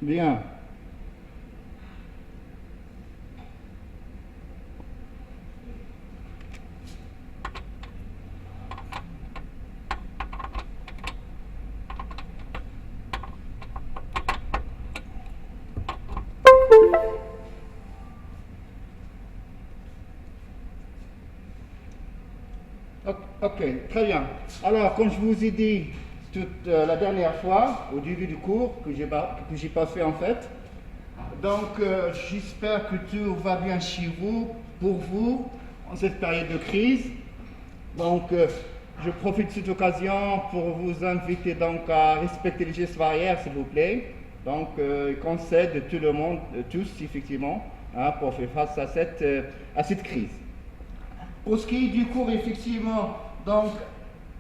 Bien. Ok, très bien. Alors, comme je vous ai dit la dernière fois, au début du cours, que j'ai pas fait en fait, donc j'espère que tout va bien chez vous, pour vous, en cette période de crise. Donc, je profite de cette occasion pour vous inviter donc à respecter les gestes barrières, s'il vous plaît. Donc, conseil de tout le monde, tous effectivement, hein, pour faire face à cette crise. Pour ce qui est du cours, effectivement, donc,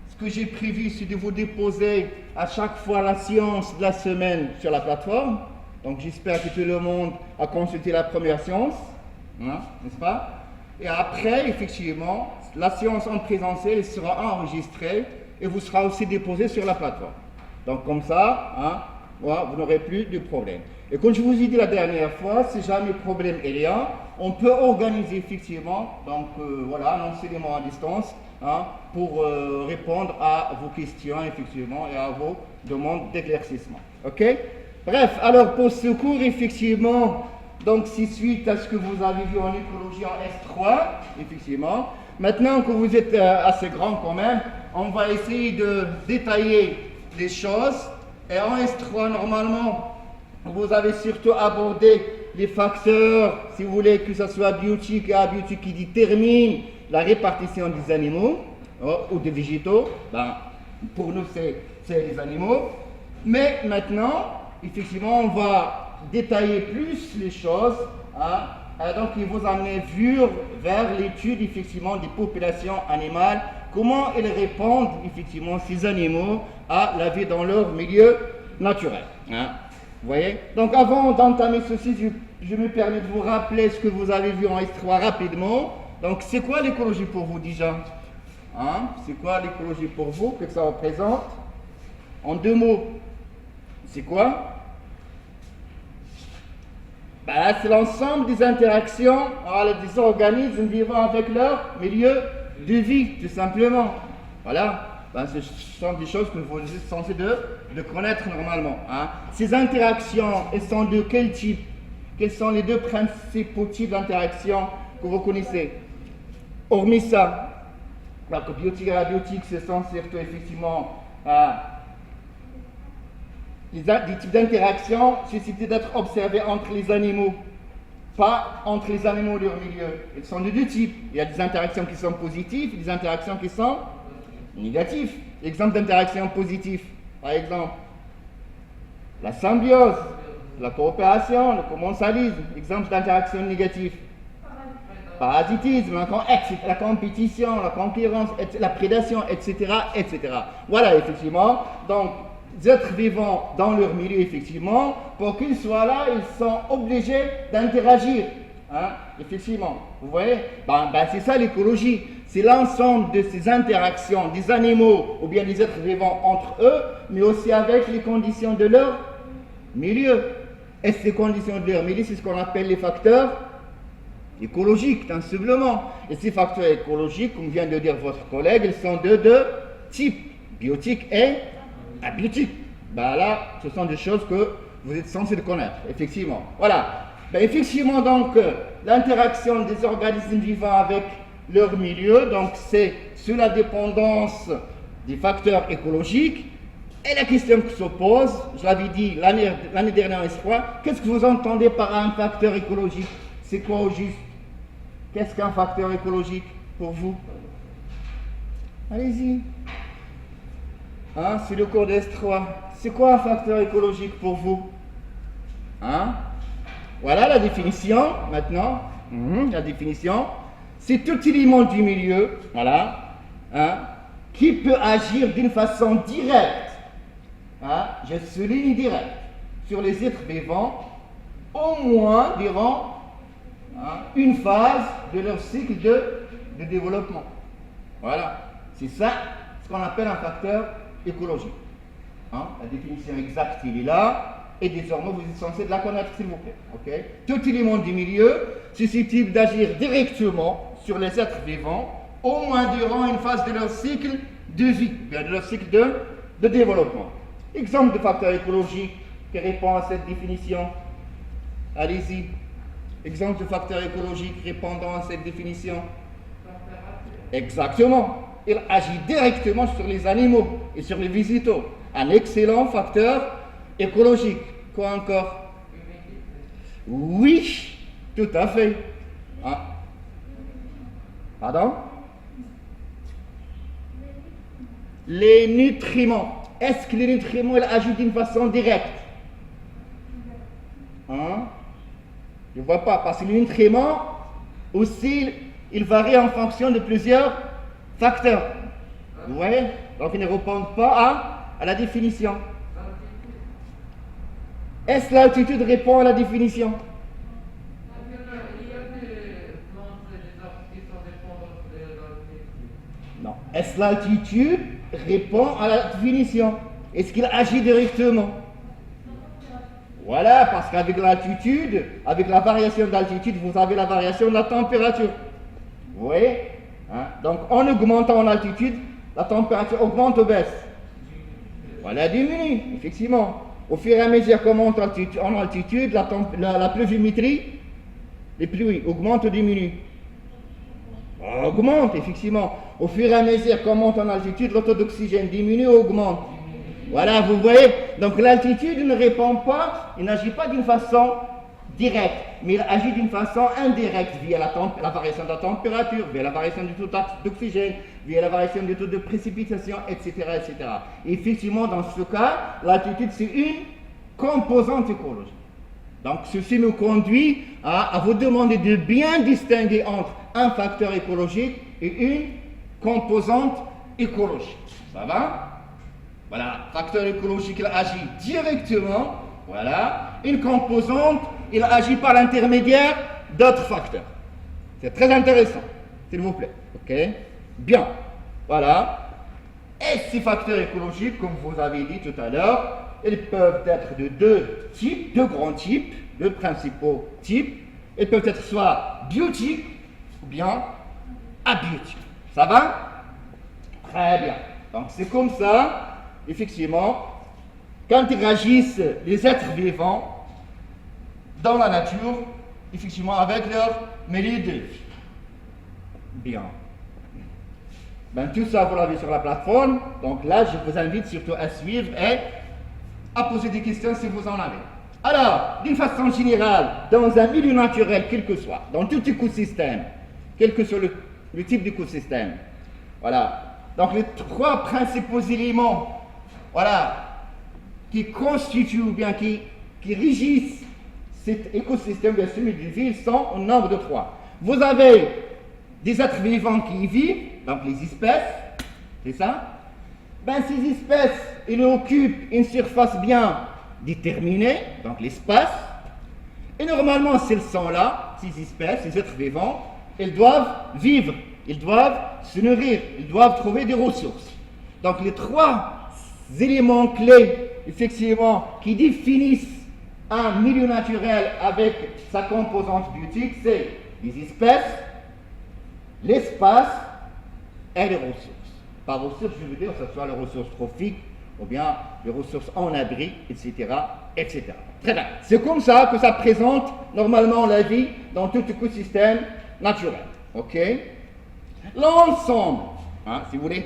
ce que j'ai prévu, c'est de vous déposer à chaque fois la séance de la semaine sur la plateforme. Donc, j'espère que tout le monde a consulté la première séance, hein, n'est-ce pas? Et après, effectivement, la séance en présentiel sera enregistrée et vous sera aussi déposée sur la plateforme. Donc, comme ça, hein, voilà, vous n'aurez plus de problème. Et comme je vous ai dit la dernière fois, si jamais problème il y a, on peut organiser effectivement donc, voilà, un enseignement à distance, hein, pour répondre à vos questions effectivement et à vos demandes d'éclaircissement. Ok? Bref, alors pour ce cours, effectivement, donc c'est suite à ce que vous avez vu en écologie en S3, effectivement. Maintenant que vous êtes assez grand quand même, on va essayer de détailler les choses. Et en S3, normalement, vous avez surtout abordé les facteurs, si vous voulez, que ce soit biotique et abiotique, qui déterminent la répartition des animaux ou des végétaux. Ben, pour nous, c'est les animaux. Mais maintenant, effectivement, on va détailler plus les choses. Hein, donc, il vous amener vers l'étude, effectivement, des populations animales. Comment elles répondent, effectivement, ces animaux à la vie dans leur milieu naturel. Hein. Vous voyez? Donc avant d'entamer ceci, je me permets de vous rappeler ce que vous avez vu en S3 rapidement. Donc c'est quoi l'écologie pour vous déjà? Hein? C'est quoi l'écologie pour vous? Qu'est-ce que ça représente? En deux mots, c'est quoi? Ben, c'est l'ensemble des interactions des organismes vivant avec leur milieu de vie, tout simplement. Voilà. Ben, ce sont des choses que vous êtes censé de connaître normalement. Hein. Ces interactions, elles sont de quel type? Quels sont les deux principaux types d'interactions que vous connaissez? Hormis ça, la biotique et abiotique, ce sont surtout effectivement des types d'interactions susceptibles d'être observés entre les animaux, pas entre les animaux et leur milieu. Elles sont de deux types. Il y a des interactions qui sont positives et des interactions qui sont négatif. Exemple d'interaction positive, par exemple, la symbiose, la coopération, le commensalisme. Exemple d'interaction négative, parasitisme, la compétition, la concurrence, la prédation, etc., etc. Voilà, effectivement. Donc, les êtres vivants dans leur milieu, effectivement, pour qu'ils soient là, ils sont obligés d'interagir. Hein, effectivement, vous voyez, c'est ça l'écologie. C'est l'ensemble de ces interactions des animaux ou bien des êtres vivants entre eux, mais aussi avec les conditions de leur milieu. Et ces conditions de leur milieu, c'est ce qu'on appelle les facteurs écologiques, tout simplement. Et ces facteurs écologiques, comme vient de dire votre collègue, ils sont de deux types, biotiques et abiotiques. Là, ce sont des choses que vous êtes censés connaître, effectivement. Voilà. Effectivement, donc, l'interaction des organismes vivants avec leur milieu, donc c'est sous la dépendance des facteurs écologiques. Et la question qui se pose, je l'avais dit l'année dernière en S3, qu'est-ce que vous entendez par un facteur écologique? C'est quoi au juste? Qu'est-ce qu'un facteur écologique pour vous? Allez-y. Hein, c'est le cours de S3. C'est quoi un facteur écologique pour vous? Hein? Voilà la définition, maintenant. La définition. C'est tout élément du milieu, voilà, hein, qui peut agir d'une façon directe, hein, je souligne direct, sur les êtres vivants, au moins durant une phase de leur cycle de développement. Voilà, c'est ça ce qu'on appelle un facteur écologique. Hein, la définition exacte, il est là. et désormais vous êtes censé de la connaître, s'il vous plaît. Ok? Tout élément du milieu susceptible d'agir directement sur les êtres vivants, au moins durant une phase de leur cycle de vie, bien de leur cycle de développement. Exemple de facteur écologique qui répond à cette définition. Allez-y. Exemple de facteur écologique répondant à cette définition. Exactement. Il agit directement sur les animaux et sur les végétaux. Un excellent facteur écologique. Quoi encore? Oui, tout à fait. Ah. Pardon? Les nutriments. Est-ce que les nutriments ils agissent d'une façon directe? Hein? Je ne vois pas, parce que les nutriments aussi, ils varient en fonction de plusieurs facteurs. Vous voyez? Donc ils ne répondent pas à la définition. Est-ce que l'altitude répond à la définition? Non. Est-ce que l'altitude répond à la définition? Est-ce qu'il agit directement? Voilà, parce qu'avec l'altitude, avec la variation d'altitude, vous avez la variation de la température. Vous voyez? Hein? Donc en augmentant en altitude, la température augmente ou baisse? Voilà, diminue, effectivement. Au fur et à mesure qu'on monte en altitude, la pluviométrie, les pluies augmentent ou diminuent? Augmente, effectivement. Au fur et à mesure qu'on monte en altitude, le taux d'oxygène diminue ou augmente? Voilà, vous voyez. Donc l'altitude ne répond pas, il n'agit pas d'une façon directe, mais il agit d'une façon indirecte via la variation de la température, via la variation du taux d'oxygène, via la variation du taux de précipitation, etc., etc. Et effectivement, dans ce cas, l'altitude, c'est une composante écologique. Donc, ceci nous conduit à vous demander de bien distinguer entre un facteur écologique et une composante écologique. Ça va? Voilà, facteur écologique, il agit directement. Voilà, une composante, il agit par l'intermédiaire d'autres facteurs. C'est très intéressant, s'il vous plaît. Ok? Bien. Voilà. Et ces facteurs écologiques, comme vous avez dit tout à l'heure, ils peuvent être de deux types, deux grands types, deux principaux types. Ils peuvent être soit biotiques ou bien abiotiques. Ça va? Très bien. Donc c'est comme ça. Effectivement, quand ils réagissent, les êtres vivants, dans la nature, effectivement, avec leur milieu de vie. Bien. Ben, tout ça, vous l'avez sur la plateforme. Donc là, je vous invite surtout à suivre et à poser des questions si vous en avez. Alors, d'une façon générale, dans un milieu naturel, quel que soit, dans tout écosystème, quel que soit le type d'écosystème, voilà. Donc, les trois principaux éléments, voilà, qui constituent ou bien qui régissent cet écosystème de ce milieu de vie sont au nombre de trois. Vous avez des êtres vivants qui y vivent, donc les espèces, c'est ça? Ben, ces espèces, elles occupent une surface bien déterminée, donc l'espace, et normalement, si elles sont là, ces espèces, ces êtres vivants, elles doivent vivre, ils doivent se nourrir, ils doivent trouver des ressources. Donc les trois éléments clés, effectivement, qui définissent un milieu naturel avec sa composante biotique, c'est les espèces, l'espace et les ressources. Par ressources, je veux dire que ce soit les ressources trophiques ou bien les ressources en abri, etc., etc. Très bien. C'est comme ça que ça présente normalement la vie dans tout écosystème naturel. Ok? L'ensemble, si vous voulez,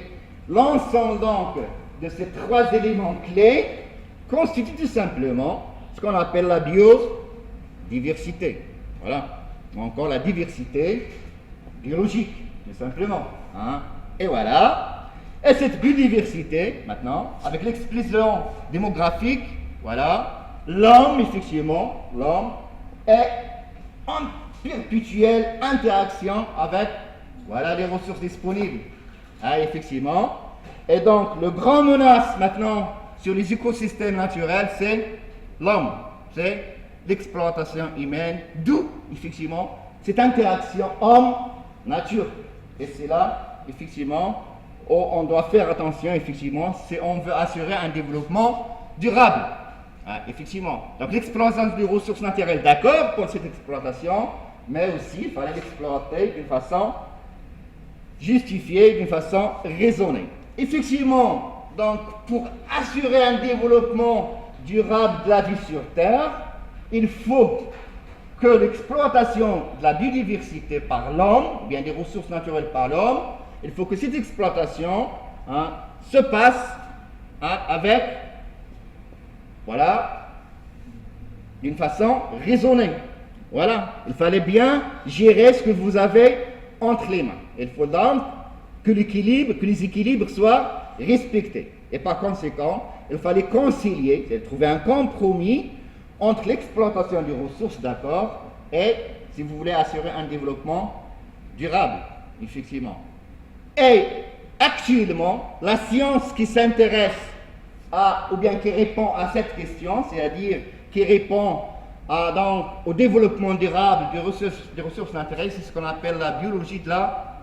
l'ensemble donc de ces trois éléments clés constitue tout simplement ce qu'on appelle la biodiversité. Voilà. Encore la diversité biologique, tout simplement. Et voilà. Et cette biodiversité, maintenant, avec l'explosion démographique, voilà, l'homme, effectivement, l'homme est en perpétuelle interaction avec, voilà, les ressources disponibles. Effectivement. Et donc, le grand menace, maintenant, sur les écosystèmes naturels, c'est l'homme. C'est l'exploitation humaine, d'où, effectivement, cette interaction homme-nature. Et c'est là, effectivement, où on doit faire attention, effectivement, si on veut assurer un développement durable. Hein, effectivement. Donc l'exploitation des ressources naturelles, d'accord pour cette exploitation, mais aussi il fallait l'exploiter d'une façon justifiée, d'une façon raisonnée. Effectivement, donc pour assurer un développement durable de la vie sur Terre, il faut que l'exploitation de la biodiversité par l'homme, ou bien des ressources naturelles par l'homme, il faut que cette exploitation se passe avec, voilà, d'une façon raisonnée. Voilà, il fallait bien gérer ce que vous avez entre les mains. Il faut donc que les équilibres soient respectés. Et par conséquent, il fallait concilier, c'est trouver un compromis entre l'exploitation des ressources, d'accord, et, si vous voulez, assurer un développement durable, effectivement. Et actuellement, la science qui s'intéresse ou bien qui répond à cette question, c'est-à-dire qui répond donc, au développement durable des ressources naturelles, c'est ce qu'on appelle la biologie de la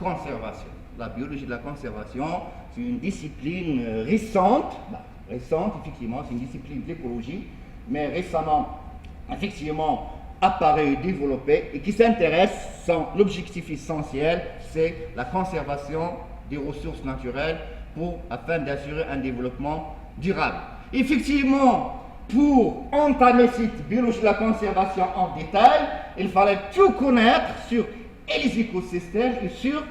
conservation. La biologie de la conservation, c'est une discipline récente, effectivement, c'est une discipline d'écologie, mais récemment, effectivement, apparu et développé, et qui s'intéresse, l'objectif essentiel, c'est la conservation des ressources naturelles afin d'assurer un développement durable. Effectivement, pour entamer cette biologie de la conservation en détail, il fallait tout connaître sur les écosystèmes et sur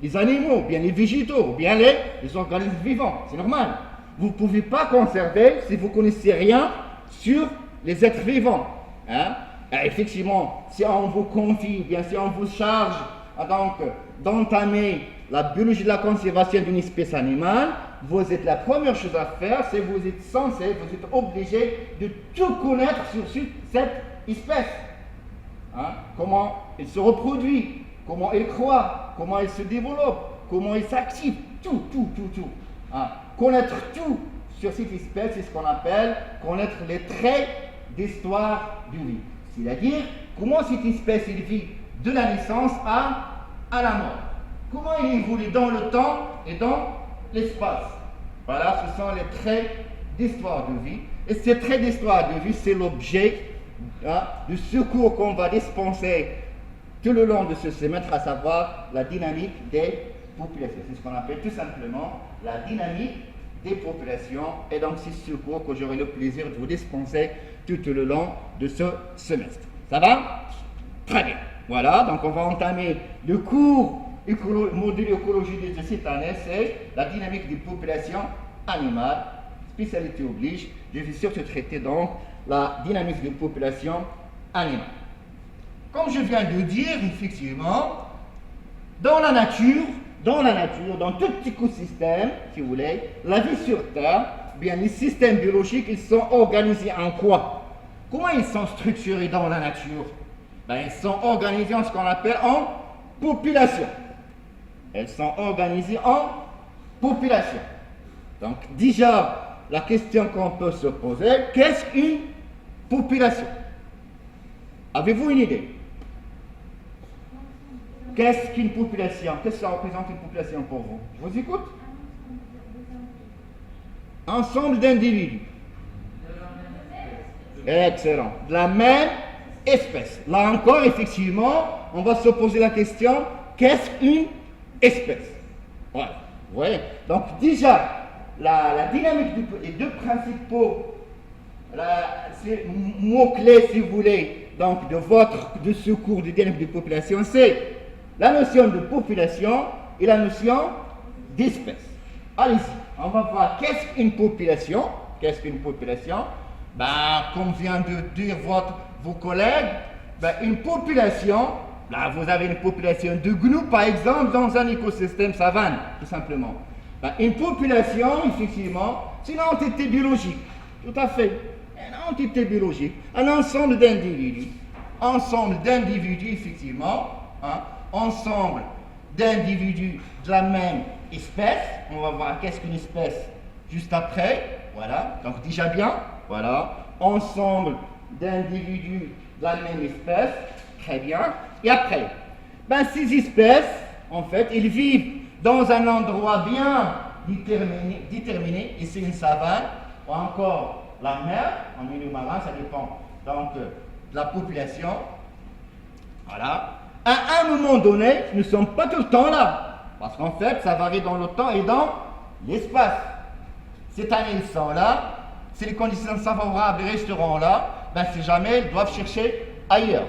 les animaux, bien les végétaux, bien les organismes vivants. C'est normal. Vous ne pouvez pas conserver si vous ne connaissez rien sur les êtres vivants. Hein? Effectivement, si on vous confie, bien si on vous charge d'entamer la biologie de la conservation d'une espèce animale, vous êtes la première chose à faire, c'est que vous êtes obligé de tout connaître sur cette espèce. Hein? Comment elle se reproduit, comment elle croît, comment elle se développe, comment elle s'active, tout. Hein? Connaître tout sur cette espèce, c'est ce qu'on appelle connaître les traits d'histoire du vie. C'est-à-dire, comment cette espèce elle vit de la naissance à la mort. Comment elle évolue dans le temps et dans l'espace. Voilà, ce sont les traits d'histoire de vie. Et ces traits d'histoire de vie, c'est l'objet du secours qu'on va dispenser tout le long de ce semestre, à savoir la dynamique des populations. C'est ce qu'on appelle tout simplement la dynamique des populations. Et donc, c'est ce cours que j'aurai le plaisir de vous dispenser tout le long de ce semestre. Ça va? Très bien. Voilà, donc on va entamer le cours module écologie de cette année, c'est la dynamique des populations animales. Spécialité oblige, je vais surtout traiter donc la dynamique des populations animales. Comme je viens de dire, effectivement, dans la nature, dans tout écosystème, si vous voulez, la vie sur Terre, bien les systèmes biologiques, ils sont organisés en quoi? Comment ils sont structurés dans la nature? Ils sont organisés en ce qu'on appelle en population. Elles sont organisées en population. Donc déjà, la question qu'on peut se poser, qu'est-ce qu'une population? Avez-vous une idée? Qu'est-ce qu'une population? Qu'est-ce que ça représente une population pour vous? Je vous écoute. Ensemble d'individus. Excellent. De la même espèce. Là encore, effectivement, on va se poser la question, qu'est-ce qu'une espèce? Voilà. Vous voyez? Donc déjà, la dynamique des deux principaux mots-clés, si vous voulez, donc de ce cours de dynamique de population, c'est la notion de population et la notion d'espèce. Allez-y, on va voir qu'est-ce qu'une population. Qu'est-ce qu'une population? Comme vient de dire vos collègues, une population, là vous avez une population de gnous par exemple dans un écosystème savane, tout simplement. Une population, effectivement, c'est une entité biologique, tout à fait, une entité biologique, un ensemble d'individus, effectivement, ensemble d'individus de la même espèce. On va voir qu'est-ce qu'une espèce juste après, voilà, donc déjà bien, voilà, ensemble d'individus de la même espèce, très bien. Et après, ces espèces, en fait, ils vivent dans un endroit bien déterminé, ici une savane, ou encore la mer, en milieu marin, ça dépend donc de la population. Voilà. À un moment donné, nous ne sommes pas tout le temps là. Parce qu'en fait, ça varie dans le temps et dans l'espace. Cette année, ils sont là. Si les conditions sont favorables, ils resteront là. Ben, si jamais, ils doivent chercher ailleurs.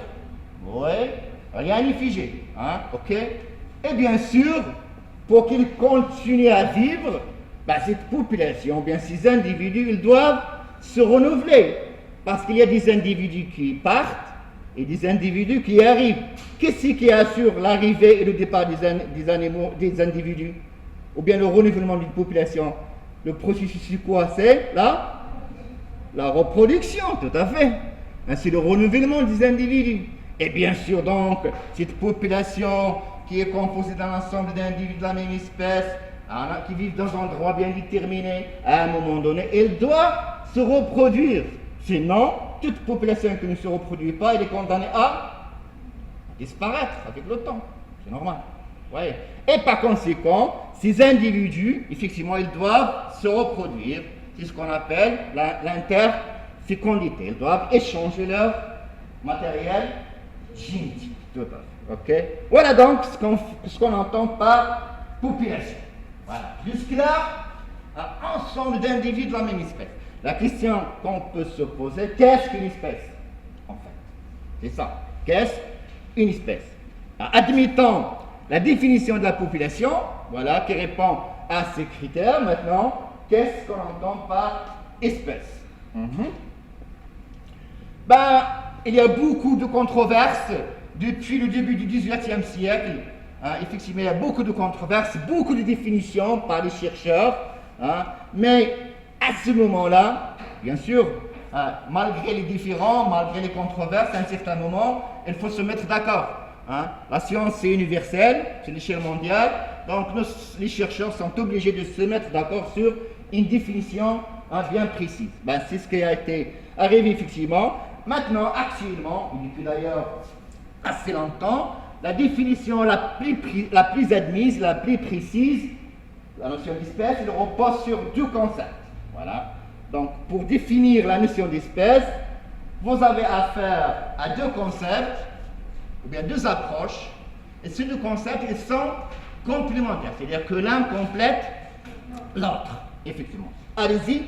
Oui, rien n'est figé. Hein? Ok? Et bien sûr, pour qu'ils continuent à vivre, ben, cette population, bien ces individus, ils doivent se renouveler. Parce qu'il y a des individus qui partent et des individus qui arrivent. Qu'est-ce qui assure l'arrivée et le départ des individus? Ou bien le renouvellement d'une population? Le processus, c'est quoi? C'est la reproduction, tout à fait. C'est le renouvellement des individus. Et bien sûr, donc, cette population qui est composée d'un ensemble d'individus de la même espèce, qui vivent dans un endroit bien déterminé, à un moment donné, elle doit se reproduire. Sinon, toute population qui ne se reproduit pas, elle est condamnée à disparaître avec le temps. C'est normal. Ouais. Et par conséquent, ces individus, effectivement, ils doivent se reproduire. C'est ce qu'on appelle l'interfécondité. Ils doivent échanger leur matériel génétique. Tout à fait. Okay? Voilà donc ce qu'on entend par population. Voilà. Jusque-là, un ensemble d'individus de la même espèce. La question qu'on peut se poser, qu'est-ce qu'une espèce? En fait, c'est ça. Qu'est-ce qu'une espèce? Alors, admettons la définition de la population, voilà, qui répond à ces critères. Maintenant, qu'est-ce qu'on entend par espèce? Ben, il y a beaucoup de controverses depuis le début du XVIIIe siècle. Effectivement, il y a beaucoup de controverses, beaucoup de définitions par les chercheurs. Mais à ce moment-là, bien sûr, malgré les différends, malgré les controverses, à un certain moment, il faut se mettre d'accord. La science, c'est universel, c'est l'échelle mondiale. Donc, les chercheurs sont obligés de se mettre d'accord sur une définition bien précise. Ben, c'est ce qui a été arrivé effectivement. Maintenant, actuellement, et depuis d'ailleurs assez longtemps, la définition la plus admise, la plus précise, la notion d'espèce, elle repose sur deux concepts. Voilà. Donc, pour définir la notion d'espèce, vous avez affaire à deux concepts, ou bien deux approches, et ces deux concepts, ils sont complémentaires, c'est-à-dire que l'un complète l'autre, effectivement. Allez-y,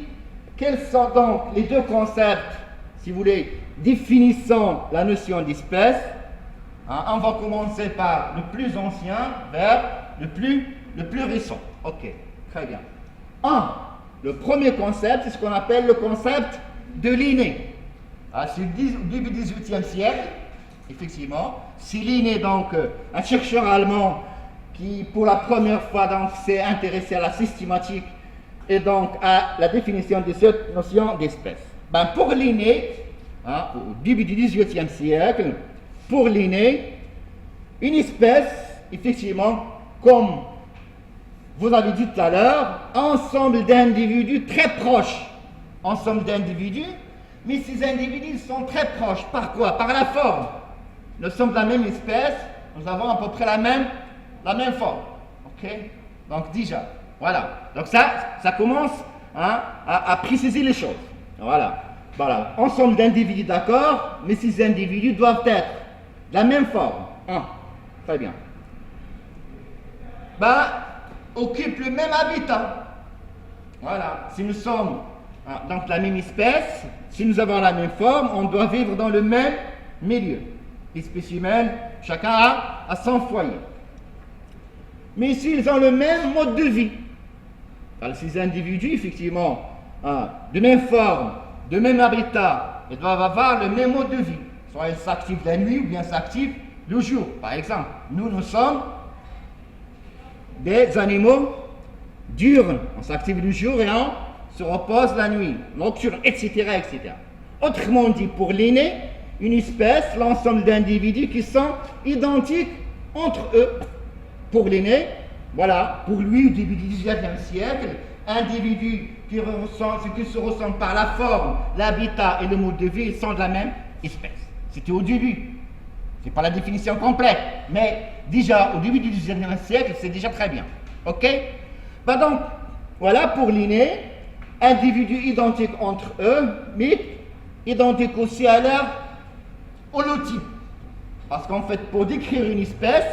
quels sont donc les deux concepts, si vous voulez, définissant la notion d'espèce? On va commencer par le plus ancien vers le plus récent. Ok, très bien. Le premier concept, c'est ce qu'on appelle le concept de l'inné. C'est au début du XVIIIe siècle, effectivement. C'est l'inné, donc, un chercheur allemand qui, pour la première fois, donc, s'est intéressé à la systématique et donc à la définition de cette notion d'espèce. Ben, pour l'inné, au début du XVIIIe siècle, pour l'inné, une espèce, effectivement, comme vous avez dit tout à l'heure, ensemble d'individus très proches. Ensemble d'individus, mais ces individus sont très proches. Par quoi? Par la forme. Nous sommes de la même espèce, nous avons à peu près la même forme. Ok? Donc déjà, voilà. Donc ça commence à préciser les choses. Voilà. Ensemble d'individus, d'accord, mais ces individus doivent être de la même forme. Très bien. Occupent le même habitat. Voilà. Si nous sommes donc la même espèce, si nous avons la même forme, on doit vivre dans le même milieu. Les spécimens, chacun a son foyer. Mais s'ils ont le même mode de vie, alors ces individus, effectivement, de même forme, de même habitat, ils doivent avoir le même mode de vie. Soit ils s'activent la nuit ou bien s'activent le jour. Par exemple, nous sommes des animaux diurnes. On s'active le jour et on se repose la nuit, nocturne, etc., etc. Autrement dit, pour l'inné, une espèce, l'ensemble d'individus qui sont identiques entre eux. Pour l'inné, voilà, pour lui, au début du XVIIIe siècle, individus qui se ressemblent par la forme, l'habitat et le mode de vie, ils sont de la même espèce. C'était au début. Ce n'est pas la définition complète, mais déjà, au début du XIXe siècle, c'est déjà très bien. Ok? Donc, voilà pour l'inné. individus identiques entre eux, mais identiques aussi à leur holotype. Parce qu'en fait, pour décrire une espèce,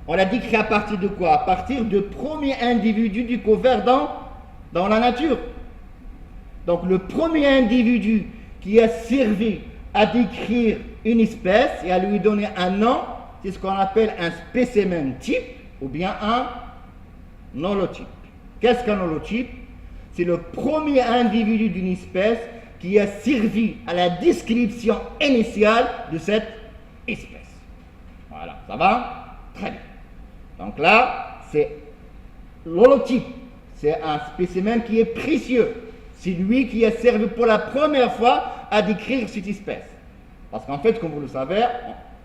on la décrit à partir de quoi? À partir du premier individu découvert dans la nature. Donc le premier individu qui a servi à décrire une espèce et à lui donner un nom, c'est ce qu'on appelle un spécimen type ou bien un holotype. Qu'est-ce qu'un holotype? C'est le premier individu d'une espèce qui a servi à la description initiale de cette espèce. Voilà, ça va? Très bien. Donc là, c'est l'holotype. C'est un spécimen qui est précieux. C'est lui qui a servi pour la première fois à décrire cette espèce. Parce qu'en fait, comme vous le savez,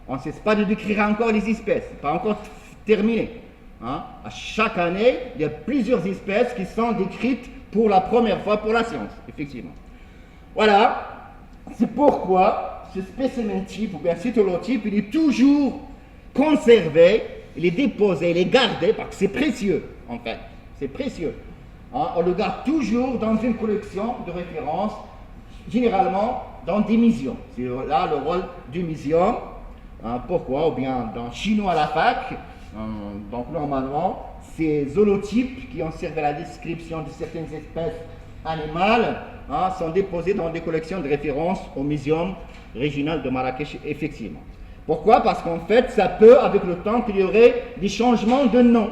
on ne cesse pas de décrire encore les espèces. Ce n'est pas encore terminé. Hein? À chaque année, il y a plusieurs espèces qui sont décrites pour la première fois pour la science, effectivement. Voilà. C'est pourquoi ce spécimen type, ou bien cet holotype, il est toujours conservé, il est déposé, il est gardé, parce que c'est précieux, en fait. C'est précieux. Hein? On le garde toujours dans une collection de références, généralement dans des muséums. C'est là le rôle du muséum. Hein? Pourquoi? Ou bien dans chinois à la fac. Donc normalement, ces holotypes qui ont servi à la description de certaines espèces animales sont déposés dans des collections de références au muséum régional de Marrakech, effectivement. Pourquoi? Parce qu'en fait, ça peut, avec le temps, qu'il y aurait des changements de nom.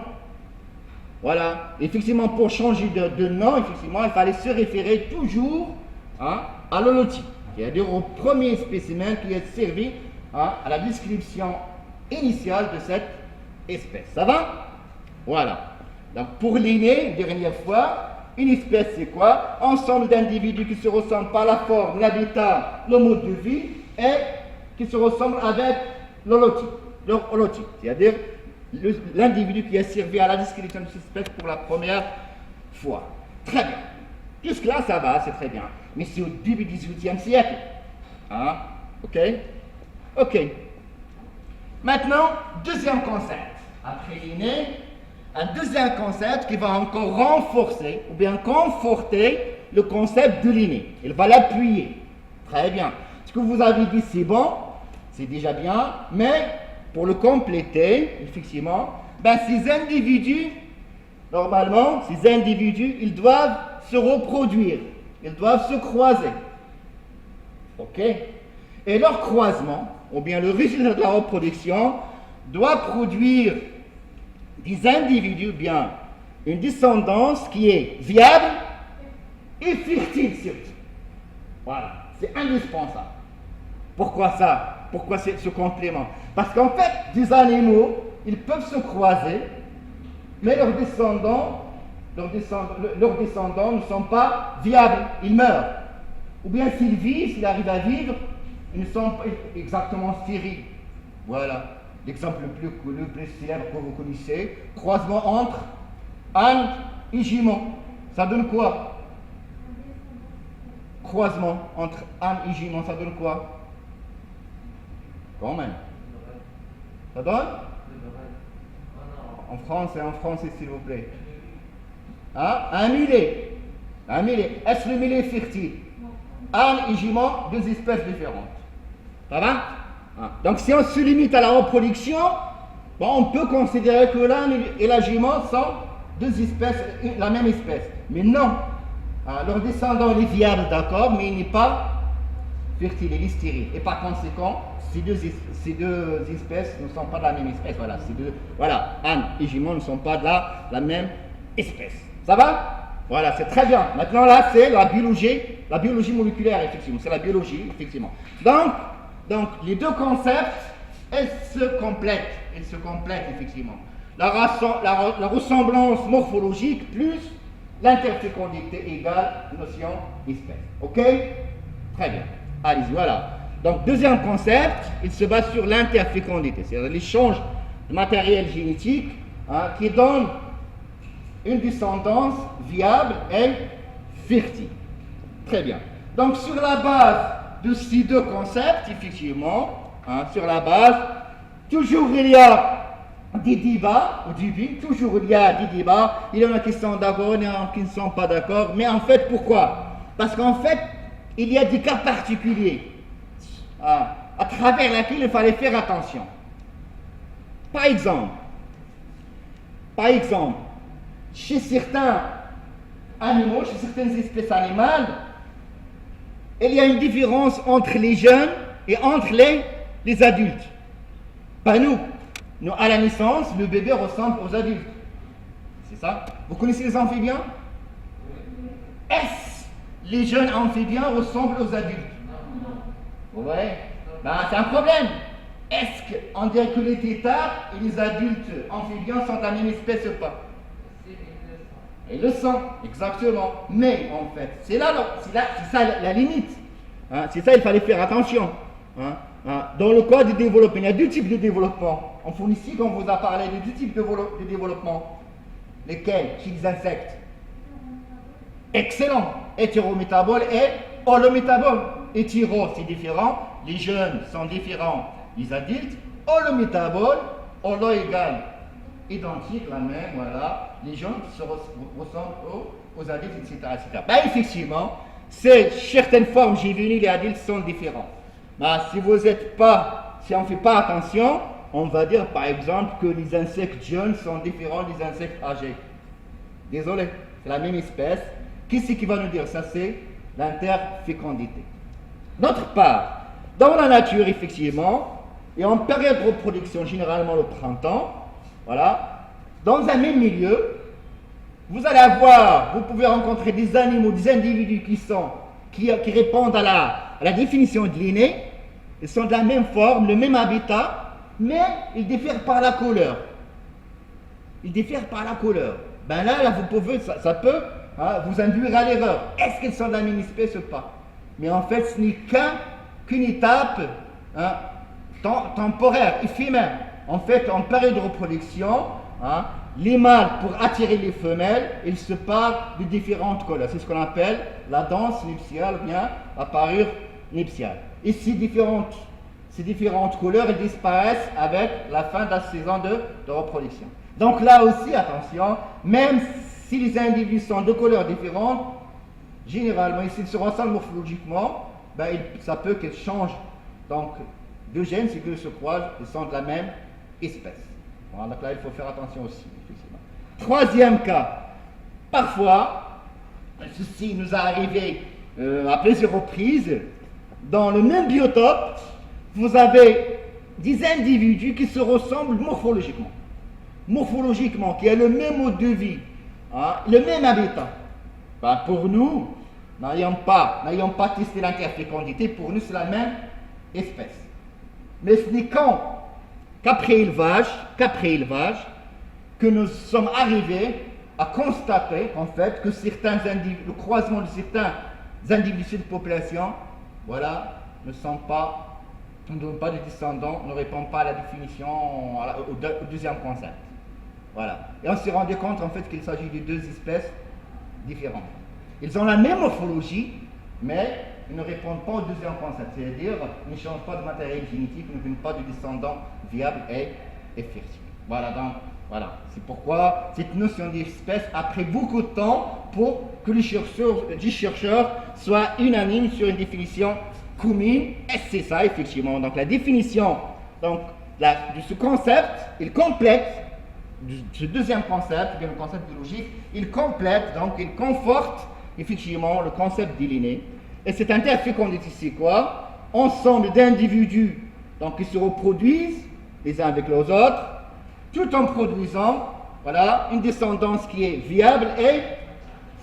Voilà. Effectivement, pour changer de nom, effectivement, il fallait se référer toujours à l'holotype, c'est-à-dire au premier spécimen qui a servi à la description initiale de cette espèce. Ça va? Voilà. Donc, pour Linné, dernière fois, une espèce, c'est quoi? Ensemble d'individus qui se ressemblent par la forme, l'habitat, le mode de vie et qui se ressemblent avec l'holotype, leur holotype, c'est-à-dire l'individu qui a servi à la description de cette espèce pour la première fois. Très bien. Jusque-là, ça va, c'est très bien. Mais c'est au début du XVIIIe siècle. Ok? Ok. Maintenant, deuxième concept. Après Linné, un deuxième concept qui va encore renforcer ou bien conforter le concept de Linné. Il va l'appuyer. Très bien. Ce que vous avez dit, c'est bon, c'est déjà bien, mais pour le compléter, effectivement, ces individus, normalement, ils doivent se reproduire, ils doivent se croiser. Ok? Et leur croisement, ou bien le résultat de la reproduction, doit produire des individus, bien une descendance qui est viable et fertile surtout. Voilà, c'est indispensable. Pourquoi ça? Pourquoi ce complément? Parce qu'en fait, des animaux, ils peuvent se croiser, mais leurs descendants ne sont pas viables, ils meurent. Ou bien s'ils vivent, s'ils arrivent à vivre, ils ne sont pas exactement stériles. Voilà. L'exemple le plus célèbre que vous connaissez, croisement entre âne et jument. Ça donne quoi? Croisement entre âne et jument, ça donne quoi? Quand même. Ça donne? En français, s'il vous plaît. Un mulet. Est-ce le mulet fertile? Âne et jument, deux espèces différentes. Ça va? Donc si on se limite à la reproduction, on peut considérer que l'âne et la jument sont deux espèces, la même espèce. Mais non. Leur descendant est viable, d'accord, mais il n'est pas fertile, il est stérile. Et par conséquent, ces deux espèces ne sont pas de la même espèce. Voilà, âne et jument ne sont pas de la même espèce. Ça va? Voilà, c'est très bien. Maintenant là, c'est la biologie moléculaire, effectivement. C'est la biologie, effectivement. Donc, les deux concepts, elles se complètent, effectivement. La ressemblance morphologique plus l'interfécondité égale notion espèce. Ok? Très bien. Allez-y, voilà. Donc, deuxième concept, il se base sur l'interfécondité, c'est-à-dire l'échange de matériel génétique qui donne une descendance viable et fertile. Très bien. Donc, sur la base de ces deux concepts, effectivement, sur la base, toujours il y a des débats au début, toujours il y a des débats, il y en a qui sont d'accord, il y en a qui ne sont pas d'accord, mais en fait pourquoi? Parce qu'en fait, il y a des cas particuliers à travers lesquels il fallait faire attention. Par exemple, chez certains animaux, chez certaines espèces animales, il y a une différence entre les jeunes et entre les adultes. Pas nous. Nous, à la naissance, le bébé ressemble aux adultes. C'est ça? Vous connaissez les amphibiens? Est-ce les jeunes amphibiens ressemblent aux adultes? Vous voyez? C'est un problème. Est-ce qu'on dirait que les têtards et les adultes amphibiens sont de la même espèce ou pas? Ils le sont, exactement. Mais en fait, c'est ça la limite. C'est ça, il fallait faire attention. Dans le cas du développement, il y a deux types de développement. En phonétique, on vous a parlé de deux types de développement. Lesquels? Chez les insectes. Excellent. Hétérométabole et holométabole. Hétéro, c'est différent. Les jeunes sont différents. Les adultes, holométabole, holo égale identique, la même, voilà. Les jeunes ressemblent aux adultes, etc. Effectivement, certaines formes juvéniles, les adultes sont différents. Si on ne fait pas attention, on va dire par exemple que les insectes jeunes sont différents des insectes âgés. Désolé, c'est la même espèce. Qu'est-ce qui va nous dire ça? C'est l'interfécondité. D'autre part, dans la nature, effectivement, et en période de reproduction, généralement le printemps, voilà, dans un même milieu, vous pouvez rencontrer des animaux, des individus qui répondent à la définition de Linné. Ils sont de la même forme, le même habitat, mais ils diffèrent par la couleur. Ça peut vous induire à l'erreur. Est-ce qu'ils sont de la même espèce ou pas? Mais en fait, ce n'est qu'une étape temporaire, éphémère. En fait, en période de reproduction, les mâles, pour attirer les femelles, ils se parent de différentes couleurs. C'est ce qu'on appelle la danse nuptiale ou bien la parure nuptiale. Et ces différentes couleurs, elles disparaissent avec la fin de la saison de reproduction. Donc là aussi, attention, même si les individus sont de couleurs différentes, généralement, s'ils se ressemblent morphologiquement, ça peut qu'ils changent. Donc, deux gènes, c'est qu'ils se croisent, ils sont de la même espèce. Voilà, donc là, il faut faire attention aussi, effectivement. Troisième cas, parfois, ceci nous est arrivé à plusieurs reprises, dans le même biotope, vous avez des individus qui se ressemblent morphologiquement. Qui ont le même mode de vie, le même habitat. Pour nous, n'ayant pas testé l'interfécondité, pour nous c'est la même espèce. Mais ce n'est qu'après élevage, que nous sommes arrivés à constater en fait que le croisement de certains individus de population, voilà, ne donnent pas de descendants, ne répondent pas à la définition, au deuxième concept. Voilà. Et on s'est rendu compte en fait qu'il s'agit de deux espèces différentes. Ils ont la même morphologie, mais ils ne répondent pas au deuxième concept, c'est-à-dire ils ne changent pas de matériel génétique, ils ne donnent pas de descendants viables et fertiles. Voilà, c'est pourquoi cette notion d'espèce a pris beaucoup de temps pour que les chercheurs soient unanimes sur une définition commune, et c'est ça effectivement. Donc la définition de ce concept, il complète ce deuxième concept, le concept biologique, il conforte effectivement le concept de Linné. Et cette interfécondité, c'est quoi? Ensemble d'individus qui se reproduisent les uns avec les autres, tout en produisant une descendance qui est viable et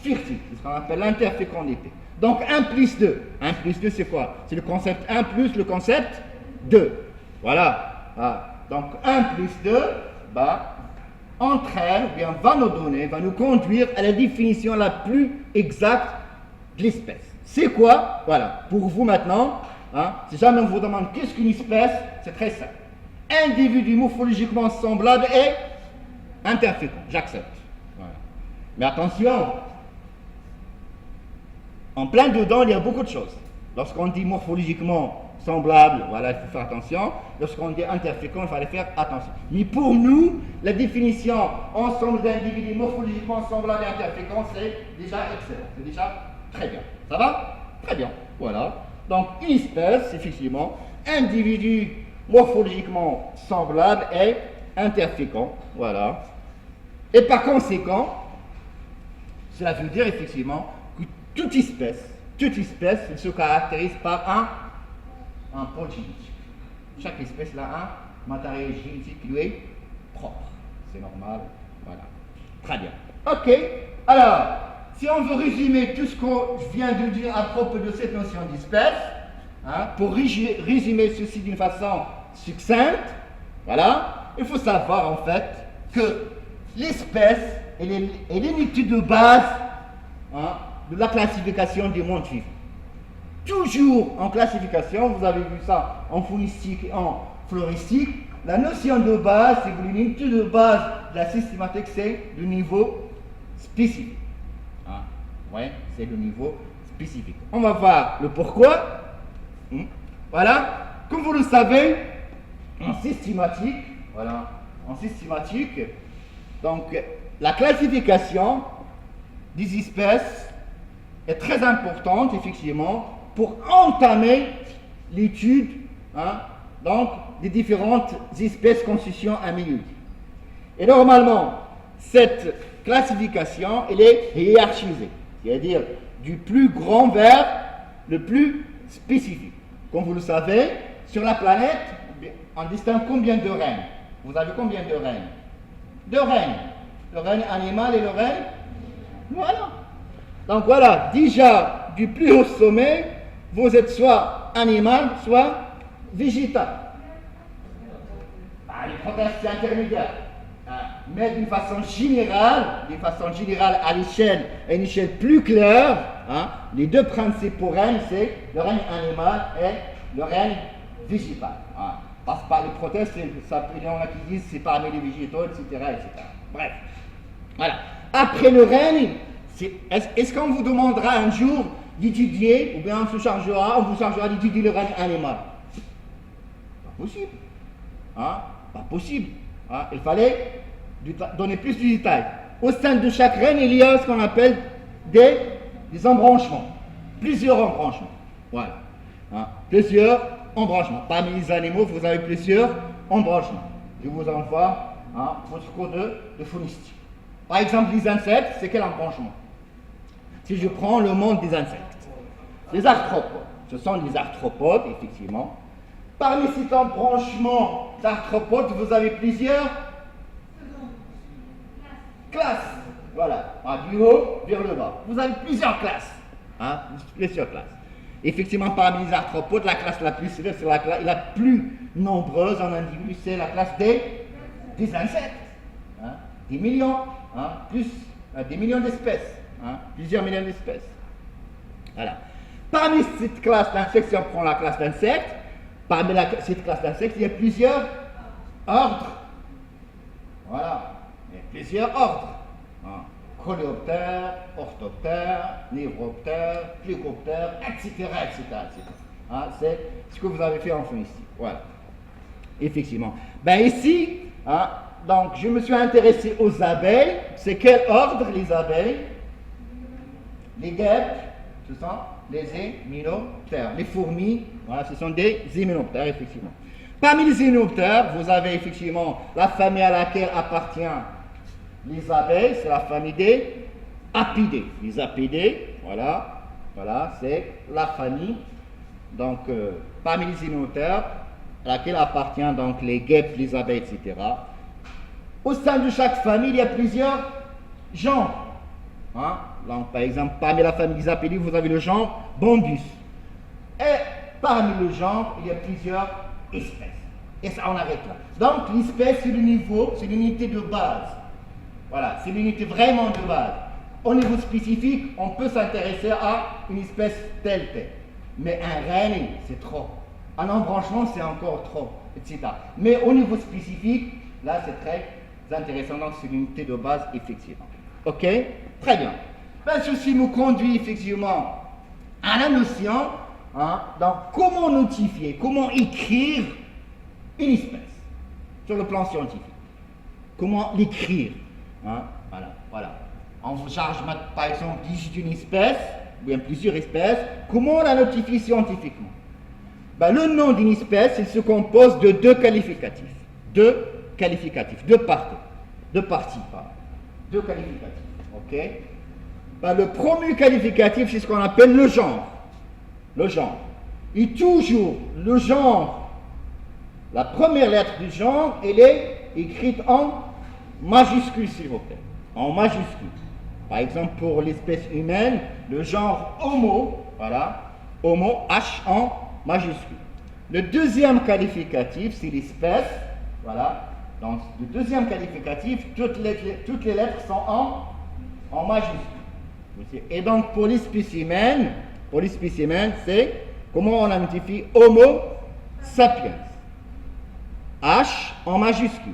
fertile. C'est ce qu'on appelle l'interfécondité. Donc 1 plus 2. 1 plus 2, c'est quoi? C'est le concept 1 plus le concept 2. Voilà. Donc 1 plus 2, entraîne, ou bien va nous conduire à la définition la plus exacte de l'espèce. C'est quoi? Voilà. Pour vous maintenant, si jamais on vous demande qu'est-ce qu'une espèce, c'est très simple. Individu morphologiquement semblable et interfécond. J'accepte. Voilà. Mais attention, en plein dedans, il y a beaucoup de choses. Lorsqu'on dit morphologiquement semblables, voilà, il faut faire attention. Lorsqu'on dit interfécond, il fallait faire attention. Mais pour nous, la définition ensemble d'individus morphologiquement semblables et interféconds, c'est déjà excellent, c'est déjà très bien. Ça va? Très bien, voilà. Donc, une espèce, effectivement, individu morphologiquement semblable et interfécond, voilà. Et par conséquent, cela veut dire effectivement que toute espèce se caractérise par un pôle génétique. Chaque espèce a un matériel génétique qui lui est propre. C'est normal, voilà. Très bien. Ok, alors, si on veut résumer tout ce que je viens de dire à propos de cette notion d'espèce, pour résumer ceci d'une façon succincte, voilà, il faut savoir en fait que l'espèce est l'unité de base de la classification du monde vivant. Toujours en classification, vous avez vu ça en faunistique et en floristique, la notion de base, c'est l'unité de base de la systématique, c'est le niveau spécifique. Ouais, c'est le niveau spécifique. On va voir le pourquoi. Voilà, comme vous le savez, en systématique, donc la classification des espèces est très importante, effectivement, pour entamer l'étude donc, des différentes espèces constituant un milieu. Et normalement, cette classification, elle est hiérarchisée, c'est-à-dire du plus grand vers le plus spécifique. Comme vous le savez, sur la planète, on distingue combien de règnes? Vous avez combien de règnes? Deux règnes. Le règne animal et le règne. Voilà. Donc voilà, déjà, du plus haut sommet, vous êtes soit animal, soit végétal. Les prothèses, c'est intermédiaire. Mais d'une façon générale, à une échelle plus claire, les deux principaux règnes, c'est le règne animal et le règne végétal. Parce que les prothèses, il y en a qui disent c'est parmi les végétaux, etc. Bref. Voilà. Après le règne, est-ce qu'on vous demandera un jour d'étudier, ou bien on vous chargera d'étudier le règne animal? Pas possible. Pas possible. Il fallait donner plus de détails. Au sein de chaque règne, il y a ce qu'on appelle des embranchements. Plusieurs embranchements. Voilà. Plusieurs embranchements. Parmi les animaux, vous avez plusieurs embranchements. Je vous envoie votre cours de phonistique. Par exemple, les insectes, c'est quel embranchement? Si je prends le monde des insectes, les arthropodes, ce sont des arthropodes, effectivement. Parmi cet embranchement d'arthropodes, vous avez plusieurs classes. Voilà, du haut vers le bas. Vous avez plusieurs classes. Plusieurs classes. Effectivement, parmi les arthropodes, la classe la plus sévère, c'est la plus nombreuse en individus, c'est la classe des insectes. Des millions, des millions d'espèces. Plusieurs millions d'espèces. Voilà. Parmi cette classe d'insectes, si on prend la classe d'insectes, parmi cette classe d'insectes, il y a plusieurs ordres. Voilà. Il y a plusieurs ordres. Coléoptères, orthoptères, névroptères, plécoptères, etc. C'est ce que vous avez fait en phonistique. Voilà. Effectivement. Ici, donc je me suis intéressé aux abeilles. C'est quel ordre les abeilles? Les guêpes, ce sont les hyménoptères. Les fourmis, voilà, ce sont des hyménoptères, effectivement. Parmi les hyménoptères, vous avez effectivement la famille à laquelle appartient les abeilles, c'est la famille des apidés. Les apidés, voilà, c'est la famille. Donc, parmi les hyménoptères, à laquelle appartient donc les guêpes, les abeilles, etc. Au sein de chaque famille, il y a plusieurs genres. Donc, par exemple, parmi la famille des apidés, vous avez le genre Bombus. Et parmi le genre, il y a plusieurs espèces. Et ça, on arrête là. Donc, l'espèce, c'est le niveau, c'est l'unité de base. Voilà, c'est l'unité vraiment de base. Au niveau spécifique, on peut s'intéresser à une espèce telle. Mais un règne, c'est trop. Un embranchement, c'est encore trop, etc. Mais au niveau spécifique, là, c'est très intéressant. Donc, c'est l'unité de base, effectivement. OK? Très bien. Ceci nous conduit, effectivement, à la notion Hein? Donc, comment notifier, comment écrire une espèce sur le plan scientifique? Comment l'écrire? Hein? Voilà. On vous charge, par exemple, digiter une espèce, ou bien plusieurs espèces. Comment on la notifie scientifiquement? Ben, le nom d'une espèce, il se compose de deux qualificatifs. Deux parties. Deux qualificatifs. Ok? Ben, le premier qualificatif, c'est ce qu'on appelle le genre. Et toujours, le genre, la première lettre du genre, elle est écrite en majuscule, s'il vous plaît. En majuscule. Par exemple, pour l'espèce humaine, le genre Homo, voilà, Homo, H en majuscule. Le deuxième qualificatif, c'est l'espèce, voilà. Donc, le deuxième qualificatif, toutes les lettres sont en majuscule. Et donc, pour les spécimens, c'est comment on la notifie? Homo sapiens. H en majuscule.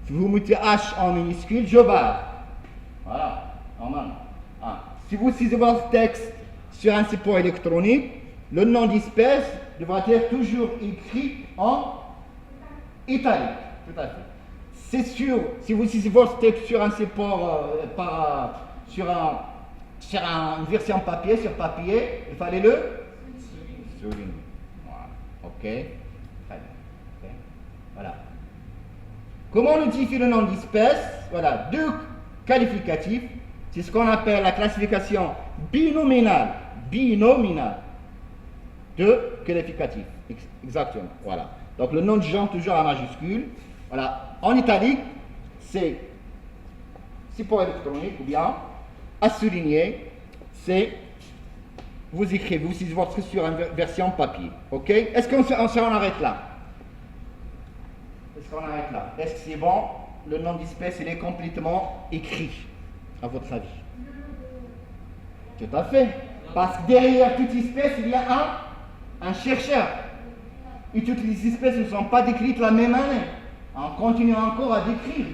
Si vous mettez H en minuscule, je barre. Voilà, normalement. Si vous utilisez votre texte sur un support électronique, le nom d'espèce devra être toujours écrit en italique. Tout à fait. C'est sûr, si vous utilisez votre texte sur un support, sur une version papier, sur papier, il fallait le souligner. Voilà. Ok. Très bien. Okay. Voilà. Comment notifier le nom d'espèce? Voilà, deux qualificatifs. C'est ce qu'on appelle la classification binominale. Deux qualificatifs. Exactement. Voilà. Donc le nom du genre toujours en majuscule. Voilà. En italique, c'est support électronique ou bien à souligner, c'est vous écrivez, vous utilisez votre sur une version papier. Ok? Est-ce qu'on arrête là? Est-ce que c'est bon? Le nom d'espèce, il est complètement écrit, à votre avis? Tout à fait. Parce que derrière toute espèce, il y a un chercheur. Et toutes les espèces ne sont pas décrites la même année. On continue encore à décrire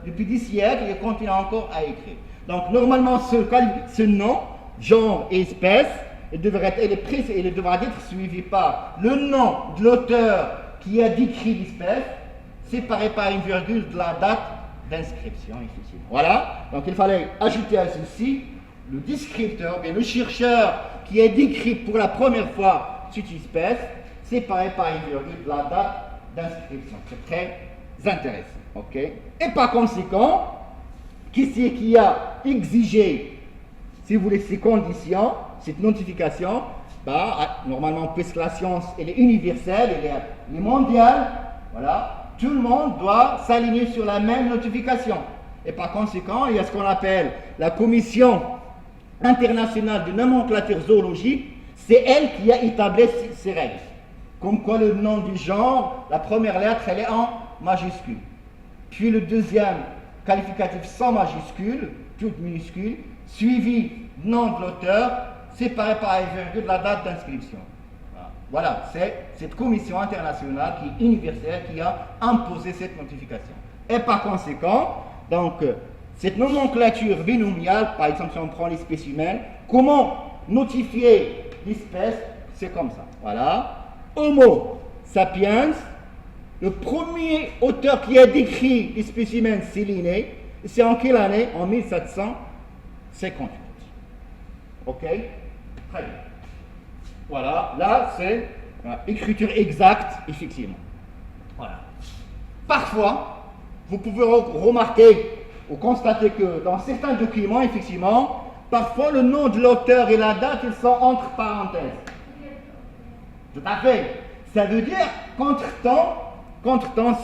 depuis des siècles et on continue encore à écrire. Donc normalement, ce nom, genre et espèce, il devra être suivi par le nom de l'auteur qui a décrit l'espèce, séparé par une virgule de la date d'inscription. Voilà, donc il fallait ajouter à ceci le descripteur, bien le chercheur qui a décrit pour la première fois cette espèce, séparé par une virgule de la date d'inscription. C'est très intéressant. Ok? Et par conséquent, qui c'est qui a exigé, si vous voulez, ces conditions, cette notification? Normalement, puisque la science elle est universelle, elle est mondiale, voilà, tout le monde doit s'aligner sur la même notification. Et par conséquent, il y a ce qu'on appelle la Commission internationale de nomenclature zoologique, c'est elle qui a établi ces règles. Comme quoi le nom du genre, la première lettre, elle est en majuscule. Puis le deuxième qualificatif sans majuscule, toute minuscule, suivi nom de l'auteur, séparé par une virgule de la date d'inscription. Voilà, c'est cette commission internationale qui est universelle qui a imposé cette notification. Et par conséquent, donc, cette nomenclature binomiale, par exemple si on prend l'espèce humaine, comment notifier l'espèce? C'est comme ça. Voilà. Homo sapiens, le premier auteur qui a décrit l'espèce humaine, c'est Linné. C'est en quelle année? En 1758. Ok? Très bien. Voilà, là c'est écriture exacte, effectivement. Voilà. Parfois, vous pouvez remarquer ou constater que dans certains documents, effectivement, parfois le nom de l'auteur et la date, ils sont entre parenthèses. Tout à fait. Ça veut dire qu'entre-temps,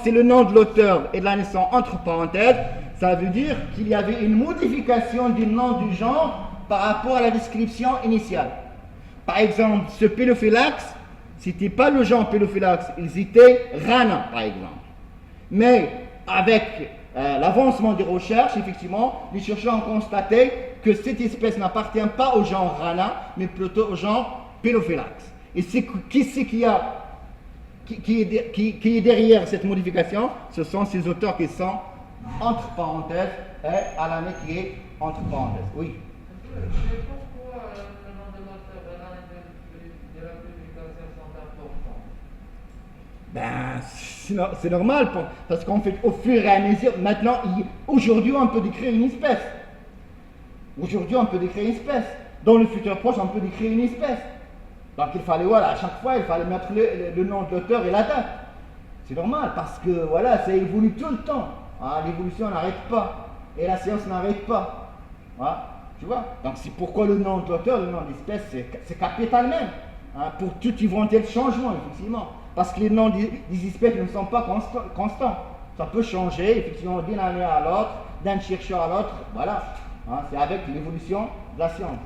c'est le nom de l'auteur et de la naissance entre parenthèses, ça veut dire qu'il y avait une modification du nom du genre par rapport à la description initiale. Par exemple, ce Pelophylax, c'était pas le genre Pelophylax, ils étaient Rana, par exemple. Mais avec l'avancement des recherches, effectivement, les chercheurs ont constaté que cette espèce n'appartient pas au genre Rana, mais plutôt au genre Pelophylax. Et qui c'est qui est derrière cette modification? Ce sont ces auteurs qui sont entre parenthèses et à l'année qui est entre parenthèses. Oui. Mais pourquoi le nom de l'auteur Ben, c'est normal, parce qu'en fait, au fur et à mesure, maintenant, aujourd'hui, on peut décrire une espèce. Aujourd'hui, on peut décrire une espèce. Dans le futur proche, on peut décrire une espèce. Donc, il fallait, voilà, à chaque fois, il fallait mettre le nom de l'auteur et la date. C'est normal, parce que, voilà, ça évolue tout le temps. Hein, l'évolution n'arrête pas. Et la science n'arrête pas. Voilà, tu vois? Donc, c'est pourquoi le nom de l'auteur, le nom d'espèce, c'est capital même. Hein, pour tout éventuel changement, effectivement. Parce que les noms des espèces ne sont pas constants. Ça peut changer, effectivement, d'une année à l'autre, d'un chercheur à l'autre. Voilà. Hein, c'est avec l'évolution de la science.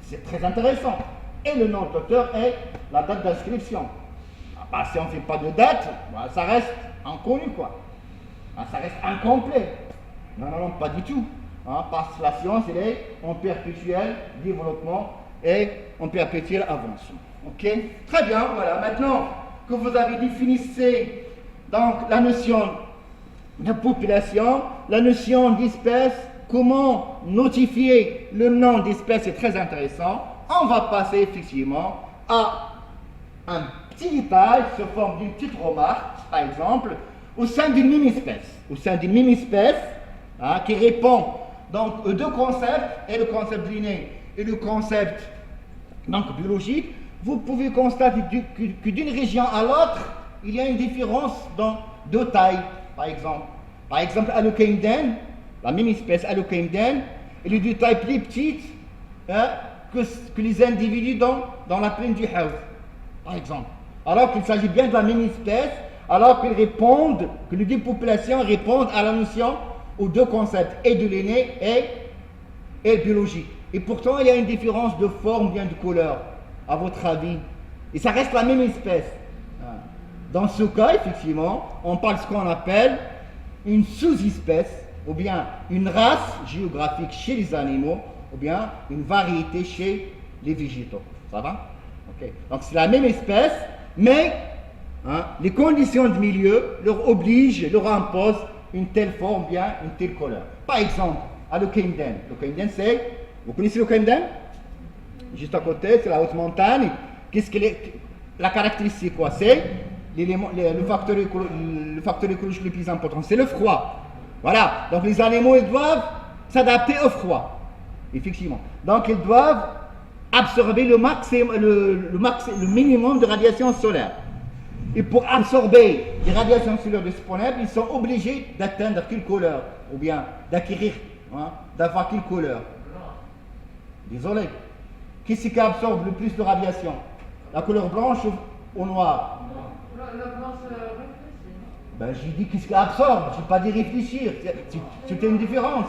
C'est très intéressant. Et le nom de l'auteur est la date d'inscription. Ah, bah, si on ne fait pas de date, bah, ça reste inconnu, quoi. Ah, ça reste incomplet. Non, pas du tout. Hein, parce que la science, elle est en perpétuel développement et en perpétuel avancement. Ok? Très bien, voilà. Maintenant que vous avez défini donc la notion de population, la notion d'espèce, comment notifier le nom d'espèce, c'est très intéressant. On va passer effectivement à un petit détail sous forme d'une petite remarque, par exemple, au sein d'une même espèce. Au sein d'une même espèce, hein, qui répond donc aux deux concepts, et le concept liné et le concept donc biologique, vous pouvez constater que d'une région à l'autre, il y a une différence de taille, par exemple. Par exemple, Alocaïmden, la même espèce Alocaïmden, elle est de taille plus petite, hein, que les individus dans la plaine du Haouz, par exemple. Alors qu'il s'agit bien de la même espèce, alors que les deux populations répondent à la notion aux deux concepts, et de l'aîné et biologique. Et pourtant, il y a une différence de forme, bien de couleur, à votre avis. Et ça reste la même espèce. Dans ce cas, effectivement, on parle de ce qu'on appelle une sous-espèce, ou bien une race géographique chez les animaux, ou bien une variété chez les végétaux. Ça va? Okay. Donc c'est la même espèce, mais les conditions de milieu leur obligent, leur imposent une telle forme, bien une telle couleur. Par exemple, à l'Okaïmden. L'Okaïmden, vous connaissez l'Okaïmden? Juste à côté, c'est la haute montagne. La caractéristique, quoi? C'est le facteur écologique le plus important, c'est le froid. Voilà, donc les animaux, ils doivent s'adapter au froid, effectivement. Donc ils doivent absorber le minimum de radiation solaire. Et pour absorber les radiations solaires disponibles, ils sont obligés d'atteindre quelle couleur, ou bien d'acquérir, d'avoir quelle couleur. Désolé. Qu'est-ce qui absorbe le plus de radiation? La couleur blanche ou noire? La blanche réfléchit. Ben, j'ai dit qu'est-ce qui absorbe, je n'ai pas dit réfléchir. C'était une différence.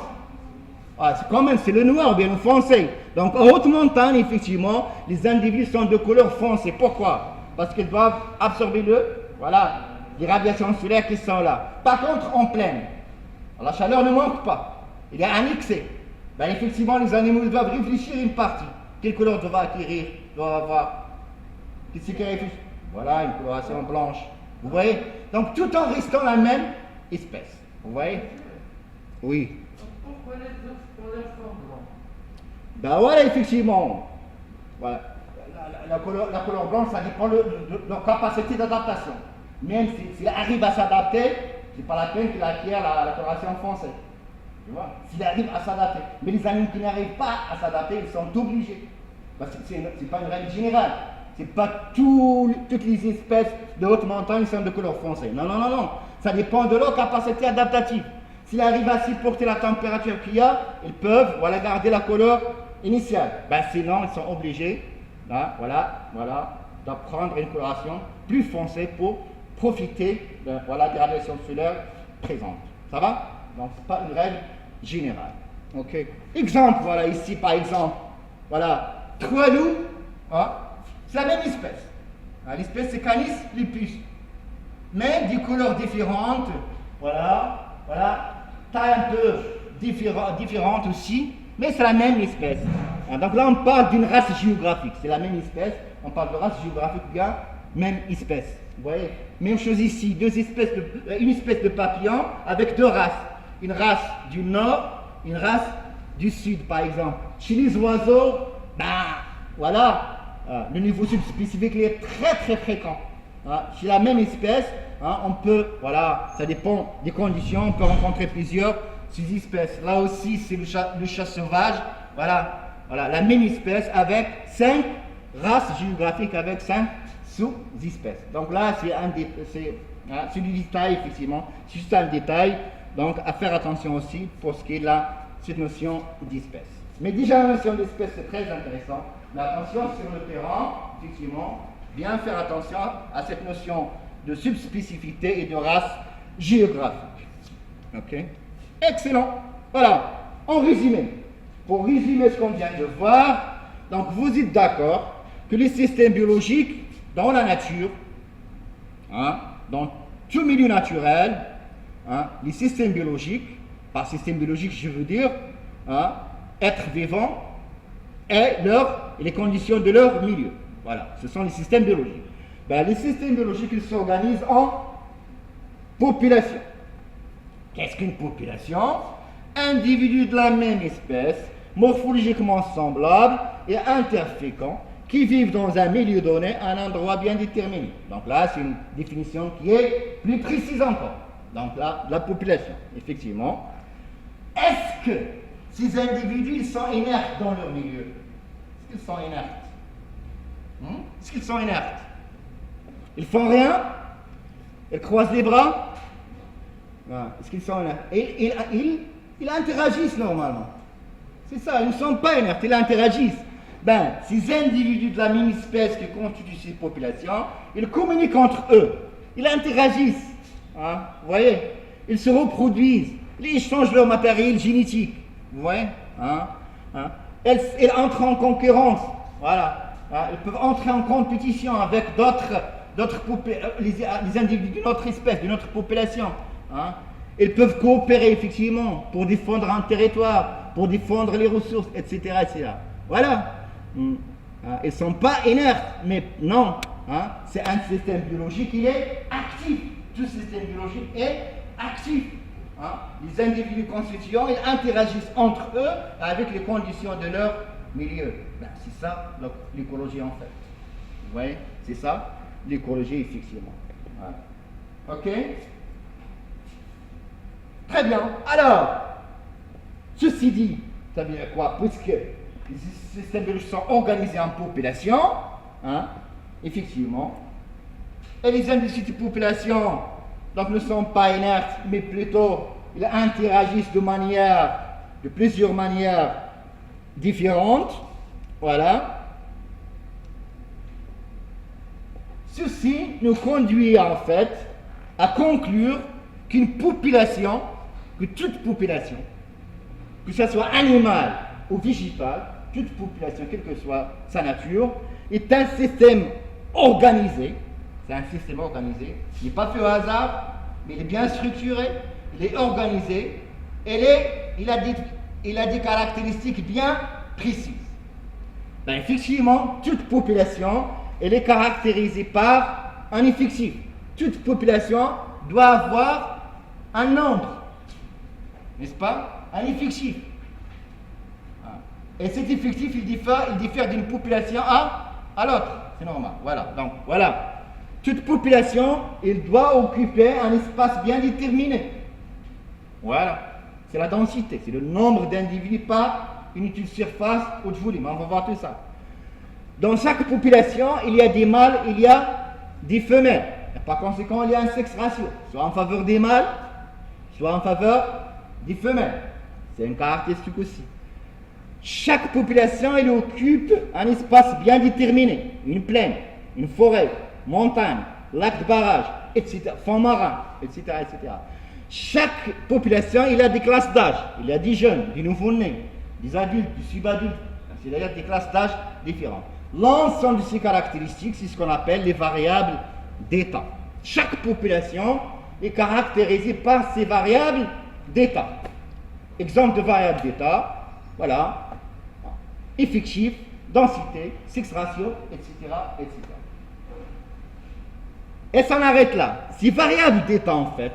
C'est le noir ou bien le foncé. Donc, en haute montagne, effectivement, les individus sont de couleur foncée. Pourquoi? Parce qu'ils doivent absorber les radiations solaires qui sont là. Par contre, en plaine, la chaleur ne manque pas. Il y a un excès. Ben, effectivement, les animaux doivent réfléchir une partie. Quelle couleur doivent acquérir, doivent avoir? Qu'est-ce qui réfléchit? Voilà, une coloration blanche. Vous voyez? Donc, tout en restant la même espèce. Vous voyez? Oui. Pourquoi les autres couleurs sont blanches? Ben voilà, effectivement. Voilà. La couleur blanche, ça dépend de leur capacité d'adaptation. Même s'il arrive à s'adapter, c'est pas la peine qu'il acquiert la coloration foncée. Tu vois? S'il arrive à s'adapter. Mais les animaux qui n'arrivent pas à s'adapter, ils sont obligés. Parce que c'est pas une règle générale. C'est pas toutes les espèces de haute montagne sont de couleur foncée. Non. Ça dépend de leur capacité adaptative. S'ils arrivent à supporter la température qu'il y a, ils peuvent garder la couleur initiale. Ben, sinon, ils sont obligés de prendre une coloration plus foncée pour profiter des radiations solaires présentes. Ça va? Donc, ce n'est pas une règle générale. Ok. Exemple, ici par exemple. Trois loups. C'est la même espèce. L'espèce c'est Canis lupus. Mais des couleurs différentes. Taille un peu différente aussi. Mais c'est la même espèce. Donc là on parle d'une race géographique. C'est la même espèce. On parle de race géographique, bien, même espèce. Vous voyez? Même chose ici. Une espèce de papillon avec deux races. Une race du nord, une race du sud par exemple. Chez les oiseaux, le niveau spécifique est très très fréquent. hein, chez la même espèce, hein, on peut, voilà, ça dépend des conditions, on peut rencontrer plusieurs sous-espèces. Là aussi, c'est le chat sauvage, voilà, la même espèce avec 5 races géographiques avec 5 sous-espèces. Donc là, c'est du détail, effectivement, c'est juste un détail, donc à faire attention aussi pour ce qui est de cette notion d'espèce. Mais déjà, la notion d'espèce, c'est très intéressant, mais attention sur le terrain, effectivement, bien faire attention à cette notion de subspécificité et de race géographique. Ok? Excellent. Voilà. En résumé, pour résumer ce qu'on vient de voir, donc vous êtes d'accord que les systèmes biologiques dans la nature, hein, dans tout milieu naturel, hein, les systèmes biologiques, par système biologique je veux dire, hein, être vivant et les conditions de leur milieu. Voilà, ce sont les systèmes biologiques. Ben, les systèmes biologiques, ils s'organisent en population. Qu'est-ce qu'une population? Individus de la même espèce, morphologiquement semblables et interféconds, qui vivent dans un milieu donné, à un endroit bien déterminé. Donc là, c'est une définition qui est plus précise encore. Donc là, la population, effectivement. Est-ce que ces individus, ils sont inertes dans leur milieu? Est-ce qu'ils sont inertes? Est-ce qu'ils sont inertes? Ils font rien? Ils croisent les bras? Est-ce qu'ils sont inertes? Et ils interagissent normalement. C'est ça, ils ne sont pas inertes, ils interagissent. Ben, ces individus de la même espèce qui constituent ces populations, ils communiquent entre eux, ils interagissent. Hein, vous voyez? Ils se reproduisent, ils échangent leur matériel génétique. Vous voyez? Ils entrent en concurrence. Voilà. Ils peuvent entrer en compétition avec les individus d'une autre espèce, d'une autre population. Hein. Ils peuvent coopérer effectivement pour défendre un territoire, pour défendre les ressources, etc. etc. Voilà. Ils ne sont pas inertes, mais non. Hein. C'est un système biologique, il est actif. Tout système biologique est actif. Hein. Les individus constituants, ils interagissent entre eux avec les conditions de leur milieu. Ben, c'est ça l'écologie en fait. Vous voyez? C'est ça l'écologie effectivement. Voilà. Ok? Très bien. Alors, ceci dit, ça veut dire quoi? Puisque les systèmes biologiques sont organisés en population, hein, effectivement, et les individus de population donc, ne sont pas inertes, mais plutôt ils interagissent de plusieurs manières différentes. Voilà. Ceci nous conduit en fait à conclure qu'une population, que toute population, que ce soit animale ou végétale, toute population, quelle que soit sa nature, est un système organisé. C'est un système organisé. Il n'est pas fait au hasard, mais il est bien structuré, il est organisé, il a des caractéristiques bien précises. Ben, effectivement, toute population, elle est caractérisée par un effectif. Toute population doit avoir un nombre, n'est-ce pas? Un effectif. Et cet effectif, il diffère d'une population à l'autre. C'est normal. Voilà. Donc, voilà. Toute population, elle doit occuper un espace bien déterminé. Voilà. C'est la densité, c'est le nombre d'individus par unité de surface ou de volume. On va voir tout ça. Dans chaque population, il y a des mâles, il y a des femelles. Et par conséquent, il y a un sexe ratio, soit en faveur des mâles, soit en faveur des femelles. C'est une caractéristique aussi. Chaque population, elle occupe un espace bien déterminé. Une plaine, une forêt, montagne, lac de barrage, etc., fond marin, etc., etc. Chaque population, il a des classes d'âge. Il y a des jeunes, des nouveau-nés, des adultes, des subadultes. C'est-à-dire des classes d'âge différentes. L'ensemble de ces caractéristiques, c'est ce qu'on appelle les variables d'état. Chaque population est caractérisée par ces variables d'état. Exemple de variables d'état, voilà, effectif, densité, sexe ratio, etc., etc. Et ça n'arrête là. Ces variables d'état, en fait,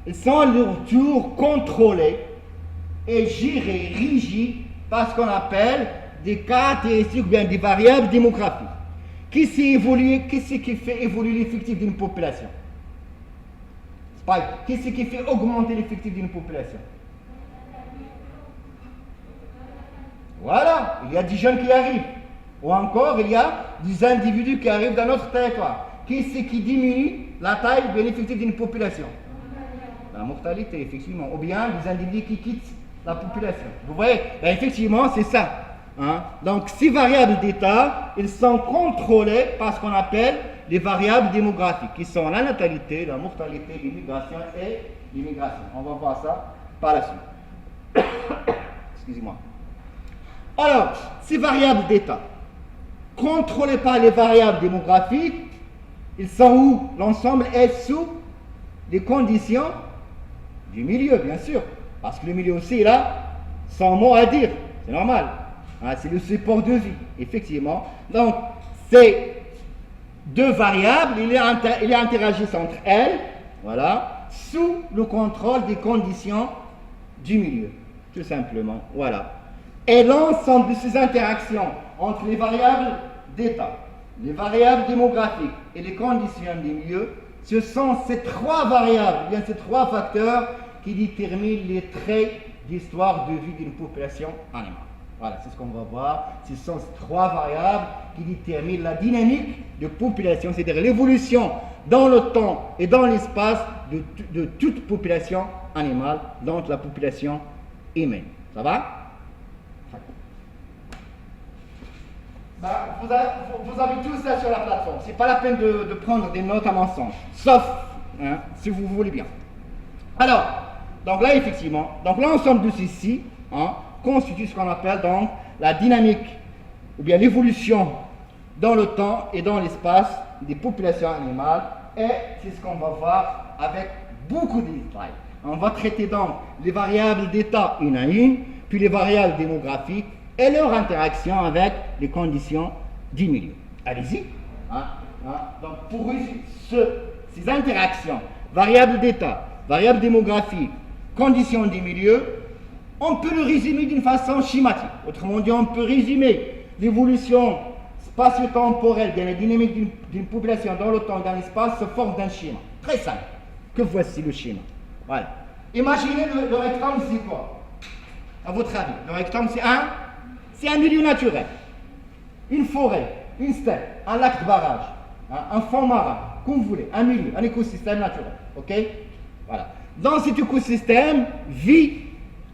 elles sont à leur tour contrôlées et gérées, régies par ce qu'on appelle des caractéristiques ou bien des variables démographiques. Qu'est-ce qui fait évoluer l'effectif d'une population? Spike, qu'est-ce qui fait augmenter l'effectif d'une population? Voilà, il y a des jeunes qui arrivent. Ou encore, il y a des individus qui arrivent dans notre territoire. Qu'est-ce qui diminue la taille de l'effectif d'une population? La mortalité, effectivement. Ou bien des individus qui quittent la population. Vous voyez, ben, effectivement, c'est ça. Hein? Donc, ces variables d'état, ils sont contrôlés par ce qu'on appelle les variables démographiques, qui sont la natalité, la mortalité, l'immigration et l'immigration. On va voir ça par la suite. Excusez-moi. Alors, ces variables d'état, contrôlées par les variables démographiques, ils sont où? L'ensemble est sous les conditions du milieu, bien sûr. Parce que le milieu aussi, là, son mot à dire. C'est normal. Hein, c'est le support de vie, effectivement. Donc, ces deux variables, ils interagissent entre elles, voilà, sous le contrôle des conditions du milieu. Tout simplement, voilà. Et l'ensemble de ces interactions entre les variables d'état, les variables démographiques et les conditions du milieu, ce sont ces trois variables, bien ces trois facteurs qui déterminent les traits d'histoire de vie d'une population animale. Voilà, c'est ce qu'on va voir. Ce sont ces trois variables qui déterminent la dynamique de population, c'est-à-dire l'évolution dans le temps et dans l'espace de toute population animale, donc la population humaine. Ça va? Vous avez tout ça sur la plateforme. C'est pas la peine de prendre des notes à mon sens, sauf hein, si vous voulez bien. Alors, donc là effectivement, donc l'ensemble de ceci hein, constitue ce qu'on appelle donc la dynamique ou bien l'évolution dans le temps et dans l'espace des populations animales. Et c'est ce qu'on va voir avec beaucoup de détails. On va traiter donc les variables d'état une à une, puis les variables démographiques et leur interaction avec les conditions du milieu. Allez-y. Donc, pour ces interactions, variables d'état, variables démographiques, conditions du milieu, on peut le résumer d'une façon schématique. Autrement dit, on peut résumer l'évolution spatio-temporelle, bien la dynamique d'une population dans le temps et dans l'espace se forme d'un schéma. Très simple. Que voici le schéma. Voilà. Imaginez le rectangle, c'est quoi? À votre avis, le rectangle, c'est un milieu naturel, une forêt, une steppe, un lac de barrage, un fond marin, comme vous voulez, un milieu, un écosystème naturel. Ok? Voilà. Dans cet écosystème vit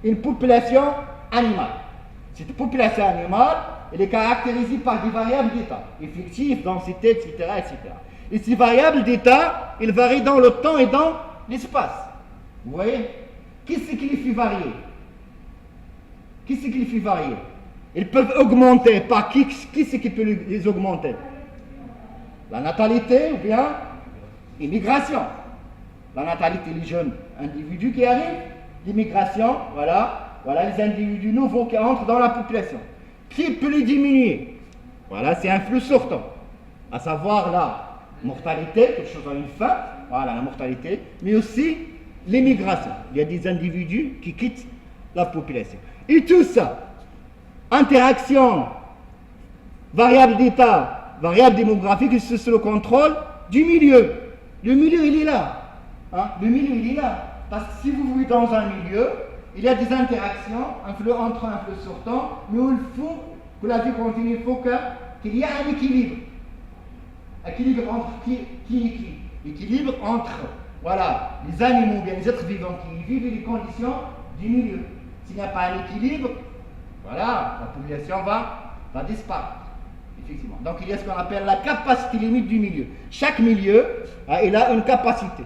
une population animale. Cette population animale, elle est caractérisée par des variables d'état, effectifs, densité, etc., etc. Et ces variables d'état, elles varient dans le temps et dans l'espace. Vous voyez? Qu'est-ce qui les fait varier? Qu'est-ce qui les fait varier? Ils peuvent augmenter par qui c'est qui peut les augmenter? La natalité ou bien l'immigration. La natalité, les jeunes individus qui arrivent, l'immigration, voilà les individus nouveaux qui entrent dans la population. Qui peut les diminuer? Voilà, c'est un flux sortant, à savoir la mortalité, quelque chose à une fin, voilà la mortalité, mais aussi l'immigration. Il y a des individus qui quittent la population. Et tout ça, interaction, variable d'état, variable démographique, c'est sous le contrôle du milieu. Le milieu, il est là. Hein? Le milieu, il est là. Parce que si vous vivez dans un milieu, il y a des interactions, un flux entrant, un flux sortant, mais il faut que la vie continue, il faut qu'il y ait un équilibre. Équilibre entre qui? Équilibre entre voilà, les animaux, bien les êtres vivants qui y vivent et les conditions du milieu. S'il n'y a pas un équilibre, voilà, la population va disparaître, effectivement. Donc il y a ce qu'on appelle la capacité limite du milieu. Chaque milieu, il a une capacité.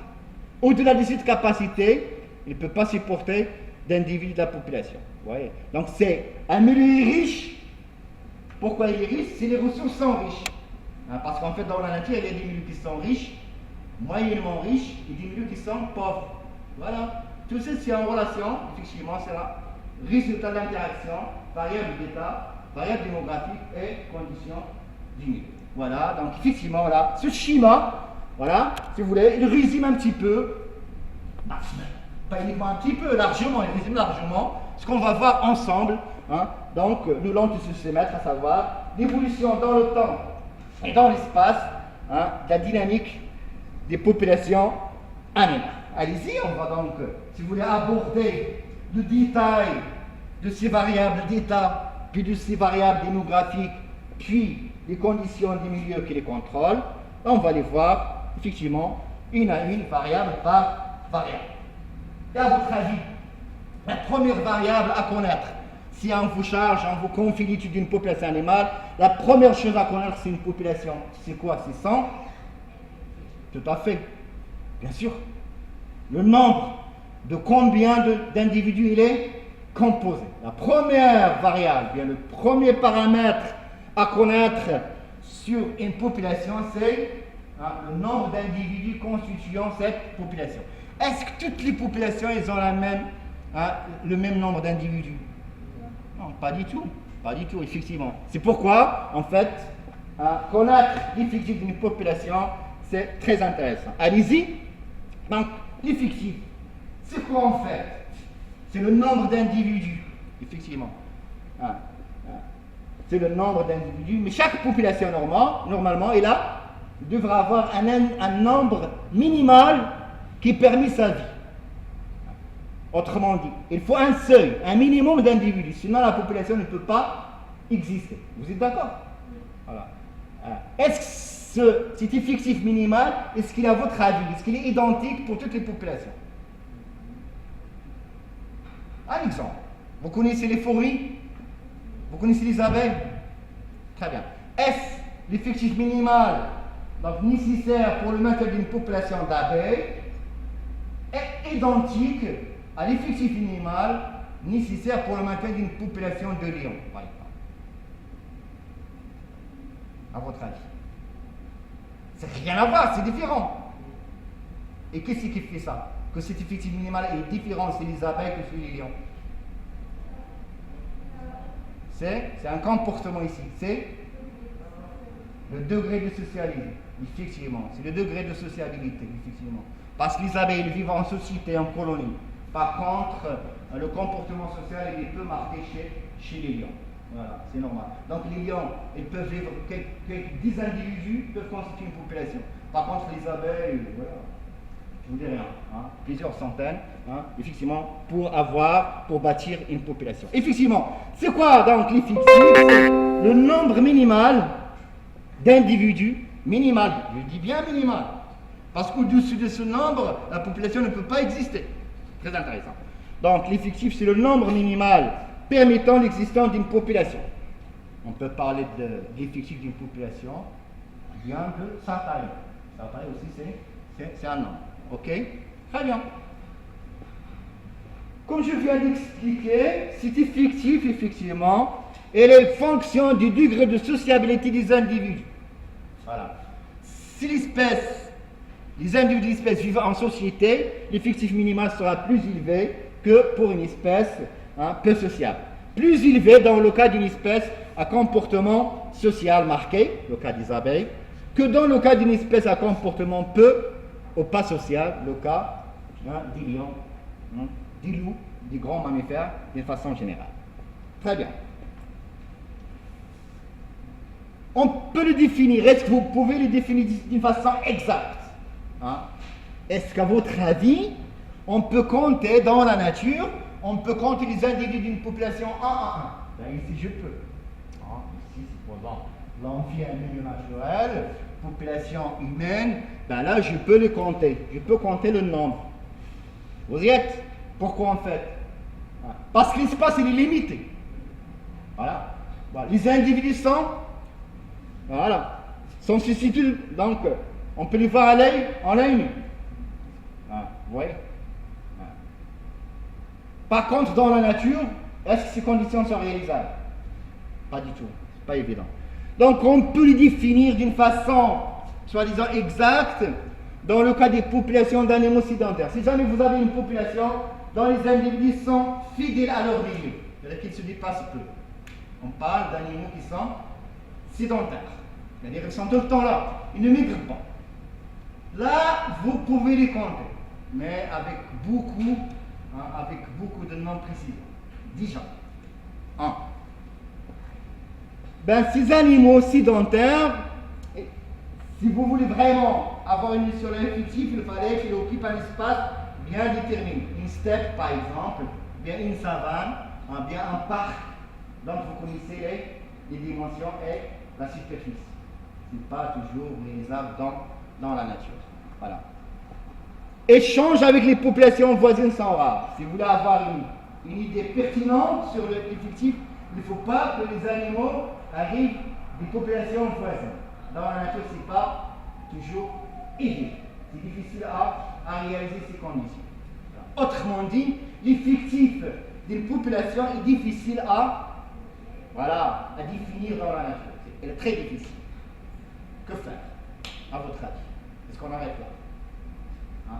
Au-delà de cette capacité, il ne peut pas supporter d'individus de la population. Vous voyez? Donc c'est un milieu riche. Pourquoi il est riche? C'est les ressources sont riches. Parce qu'en fait, dans la nature, il y a des milieux qui sont riches, moyennement riches, et des milieux qui sont pauvres. Voilà. Tout ça, c'est en relation, effectivement, c'est le résultat d'interaction, variable d'état, variable démographique et conditions du milieu. Voilà, donc effectivement, là, ce schéma, voilà, si vous voulez, il résume un petit peu, pas uniquement un petit peu, largement, il résume largement ce qu'on va voir ensemble, hein, donc, le long de ce semestre, à savoir l'évolution dans le temps et dans l'espace, la dynamique des populations animales. Allez-y, on va donc, si vous voulez aborder le détail de ces variables d'état, puis de ces variables démographiques, puis les conditions des milieux qui les contrôlent, on va les voir effectivement une à une, variable par variable. Et à votre avis, la première variable à connaître, si on vous charge, on vous confie l'étude d'une population animale, la première chose à connaître, c'est une population. C'est quoi? C'est 100? Tout à fait. Bien sûr. Le nombre de combien d'individus il est composé. La première variable, bien le premier paramètre à connaître sur une population, c'est le nombre d'individus constituant cette population. Est-ce que toutes les populations elles ont le même nombre d'individus? Non, pas du tout. Pas du tout, effectivement. C'est pourquoi, en fait, connaître l'effectif d'une population, c'est très intéressant. Allez-y. Donc, l'effectif, c'est quoi en fait? C'est le nombre d'individus, effectivement. C'est le nombre d'individus, mais chaque population normalement, devra avoir un nombre minimal qui permet sa vie. Autrement dit, il faut un seuil, un minimum d'individus, sinon la population ne peut pas exister. Vous êtes d'accord? Voilà. Est-ce que cet effectif minimal, est-ce qu'il est à votre avis, est-ce qu'il est identique pour toutes les populations? Un exemple. Vous connaissez les fourmis? Vous connaissez les abeilles? Très bien. Est-ce l'effectif minimal donc nécessaire pour le maintien d'une population d'abeilles est identique à l'effectif minimal nécessaire pour le maintien d'une population de lions, par exemple? À votre avis? Ça n'a rien à voir, c'est différent. Et qu'est-ce qui fait ça? Que cet effectif minimal est différent chez les abeilles que chez les lions? C'est un comportement ici. C'est le degré de socialisme, effectivement. C'est le degré de sociabilité, effectivement. Parce que les abeilles vivent en société, en colonie. Par contre, le comportement social il est peu marqué chez les lions. Voilà, c'est normal. Donc les lions, ils peuvent vivre, quelques 10 individus peuvent constituer une population. Par contre, les abeilles, voilà, je vous dis rien, plusieurs centaines, effectivement, pour bâtir une population. Effectivement, c'est quoi donc l'effectif? C'est le nombre minimal d'individus, minimal, je dis bien minimal, parce qu'au-dessus de ce nombre, la population ne peut pas exister. Très intéressant. Donc l'effectif, c'est le nombre minimal permettant l'existence d'une population. On peut parler de l'effectif d'une population, bien de sa taille. Sa taille aussi, c'est un nombre. Ok? Très bien. Comme je viens d'expliquer, cet effectif, effectivement, est la fonction du degré de sociabilité des individus. Voilà. Si les individus de l'espèce vivent en société, l'effectif minimal sera plus élevé que pour une espèce peu sociable. Plus élevé dans le cas d'une espèce à comportement social marqué, le cas des abeilles, que dans le cas d'une espèce à comportement peu ou pas social, le cas des lions, des loups, des grands mammifères, d'une façon générale. Très bien. On peut le définir. Est-ce que vous pouvez le définir d'une façon exacte? Est-ce qu'à votre avis, on peut compter dans la nature, on peut compter les individus d'une population un à un? Ben, ici, je peux. Ici, supposons l'envie un milieu naturel, population humaine, ben là, je peux les compter. Je peux compter le nombre. Vous y êtes? Pourquoi en fait? Parce que l'espace, il est limité. Voilà. Les individus sont suscités, donc on peut les voir en l'œil nu. Vous voyez? Par contre, dans la nature, est-ce que ces conditions sont réalisables? Pas du tout, c'est pas évident. Donc on peut les définir d'une façon, soi-disant exacte, dans le cas des populations d'animaux sédentaires. Si jamais vous avez une population dont les individus sont fidèles à leur milieu, c'est-à-dire qu'ils se dépassent peu. On parle d'animaux qui sont sédentaires. C'est-à-dire qu'ils sont tout le temps là, ils ne migrent pas. Là, vous pouvez les compter, mais avec beaucoup de noms précis. Déjà. Ces animaux sédentaires Si vous voulez vraiment avoir une mission effective, il fallait qu'il occupe un espace bien déterminé. Une steppe, par exemple, bien une savane, bien un parc. Donc vous connaissez les dimensions et la superficie. Ce n'est pas toujours réalisable dans la nature. Voilà. Échange avec les populations voisines sont rares. Si vous voulez avoir une idée pertinente sur l'effectif, il ne faut pas que les animaux arrivent des populations voisines. Dans la nature, ce n'est pas toujours évident. C'est difficile à réaliser ces conditions. Autrement dit, l'effectif d'une population est difficile à définir dans la nature. Elle est très difficile. Que faire, à votre avis? Est-ce qu'on arrête là?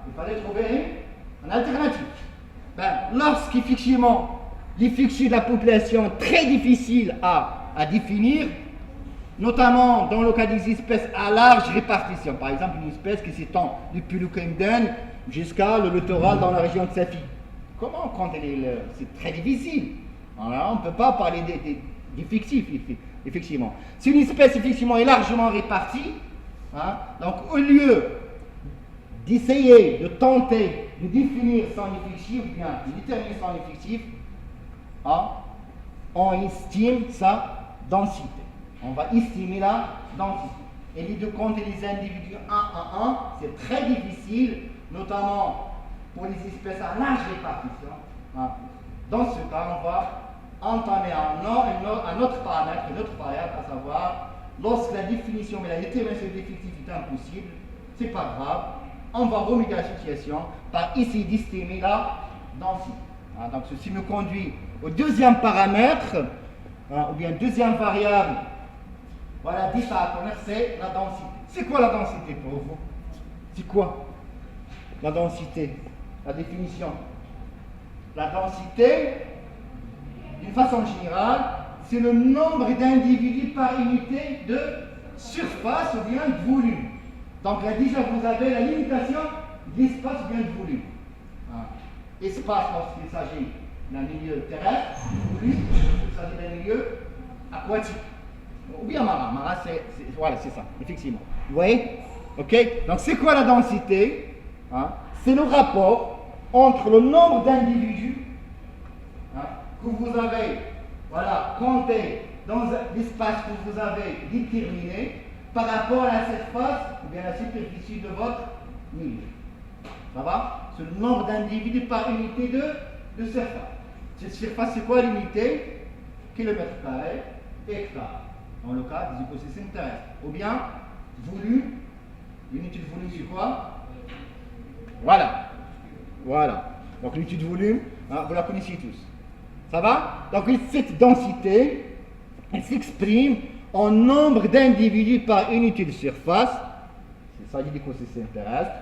Il fallait trouver une alternative. Lorsqu'effectivement, l'effectif de la population est très difficile à définir, notamment dans le cas des espèces à large répartition. Par exemple, une espèce qui s'étend depuis le Camden jusqu'à le littoral dans la région de Safi. Comment compter c'est très difficile. Alors, on ne peut pas parler d'effectifs, effectivement. Si une espèce, effectivement, est largement répartie, donc au lieu d'essayer, de tenter de définir son effectif, ou bien de déterminer son effectif, on estime sa densité. On va estimer la densité. Et de compter les individus un à un, c'est très difficile, notamment pour les espèces à large répartition. Dans ce cas, on va entamer un autre paramètre, une autre variable, à savoir, lorsque la définition et la détermination de l'effectif est impossible, c'est pas grave, on va remédier à la situation par essayer d'estimer la densité. Donc ceci me conduit au deuxième paramètre, ou bien deuxième variable, voilà, dit à connaître, c'est la densité. C'est quoi la densité pour vous? C'est quoi la densité? La définition. La densité, d'une façon générale, c'est le nombre d'individus par unité de surface ou bien de volume. Donc là déjà vous avez la limitation d'espace ou bien de volume. Espace lorsqu'il s'agit d'un milieu terrestre, volume lorsqu'il s'agit d'un milieu aquatique. Ou bien marin. Marin, c'est ça, effectivement. Vous voyez? Ok? Donc c'est quoi la densité? C'est le rapport entre le nombre d'individus que vous avez compté dans l'espace que vous avez déterminé par rapport à la surface ou bien la superficie de votre milieu. Ça va? C'est le nombre d'individus par unité de surface. Cette surface, c'est quoi l'unité? Kilomètre carré, hectare. Dans le cas des écosystèmes terrestres. Ou bien, volume. L'unité de volume, c'est quoi? Voilà. Donc l'unité de volume, vous la connaissez tous. Ça va? Donc cette densité, elle s'exprime en nombre d'individus par unité de surface, s'il s'agit d'écosystème terrestre,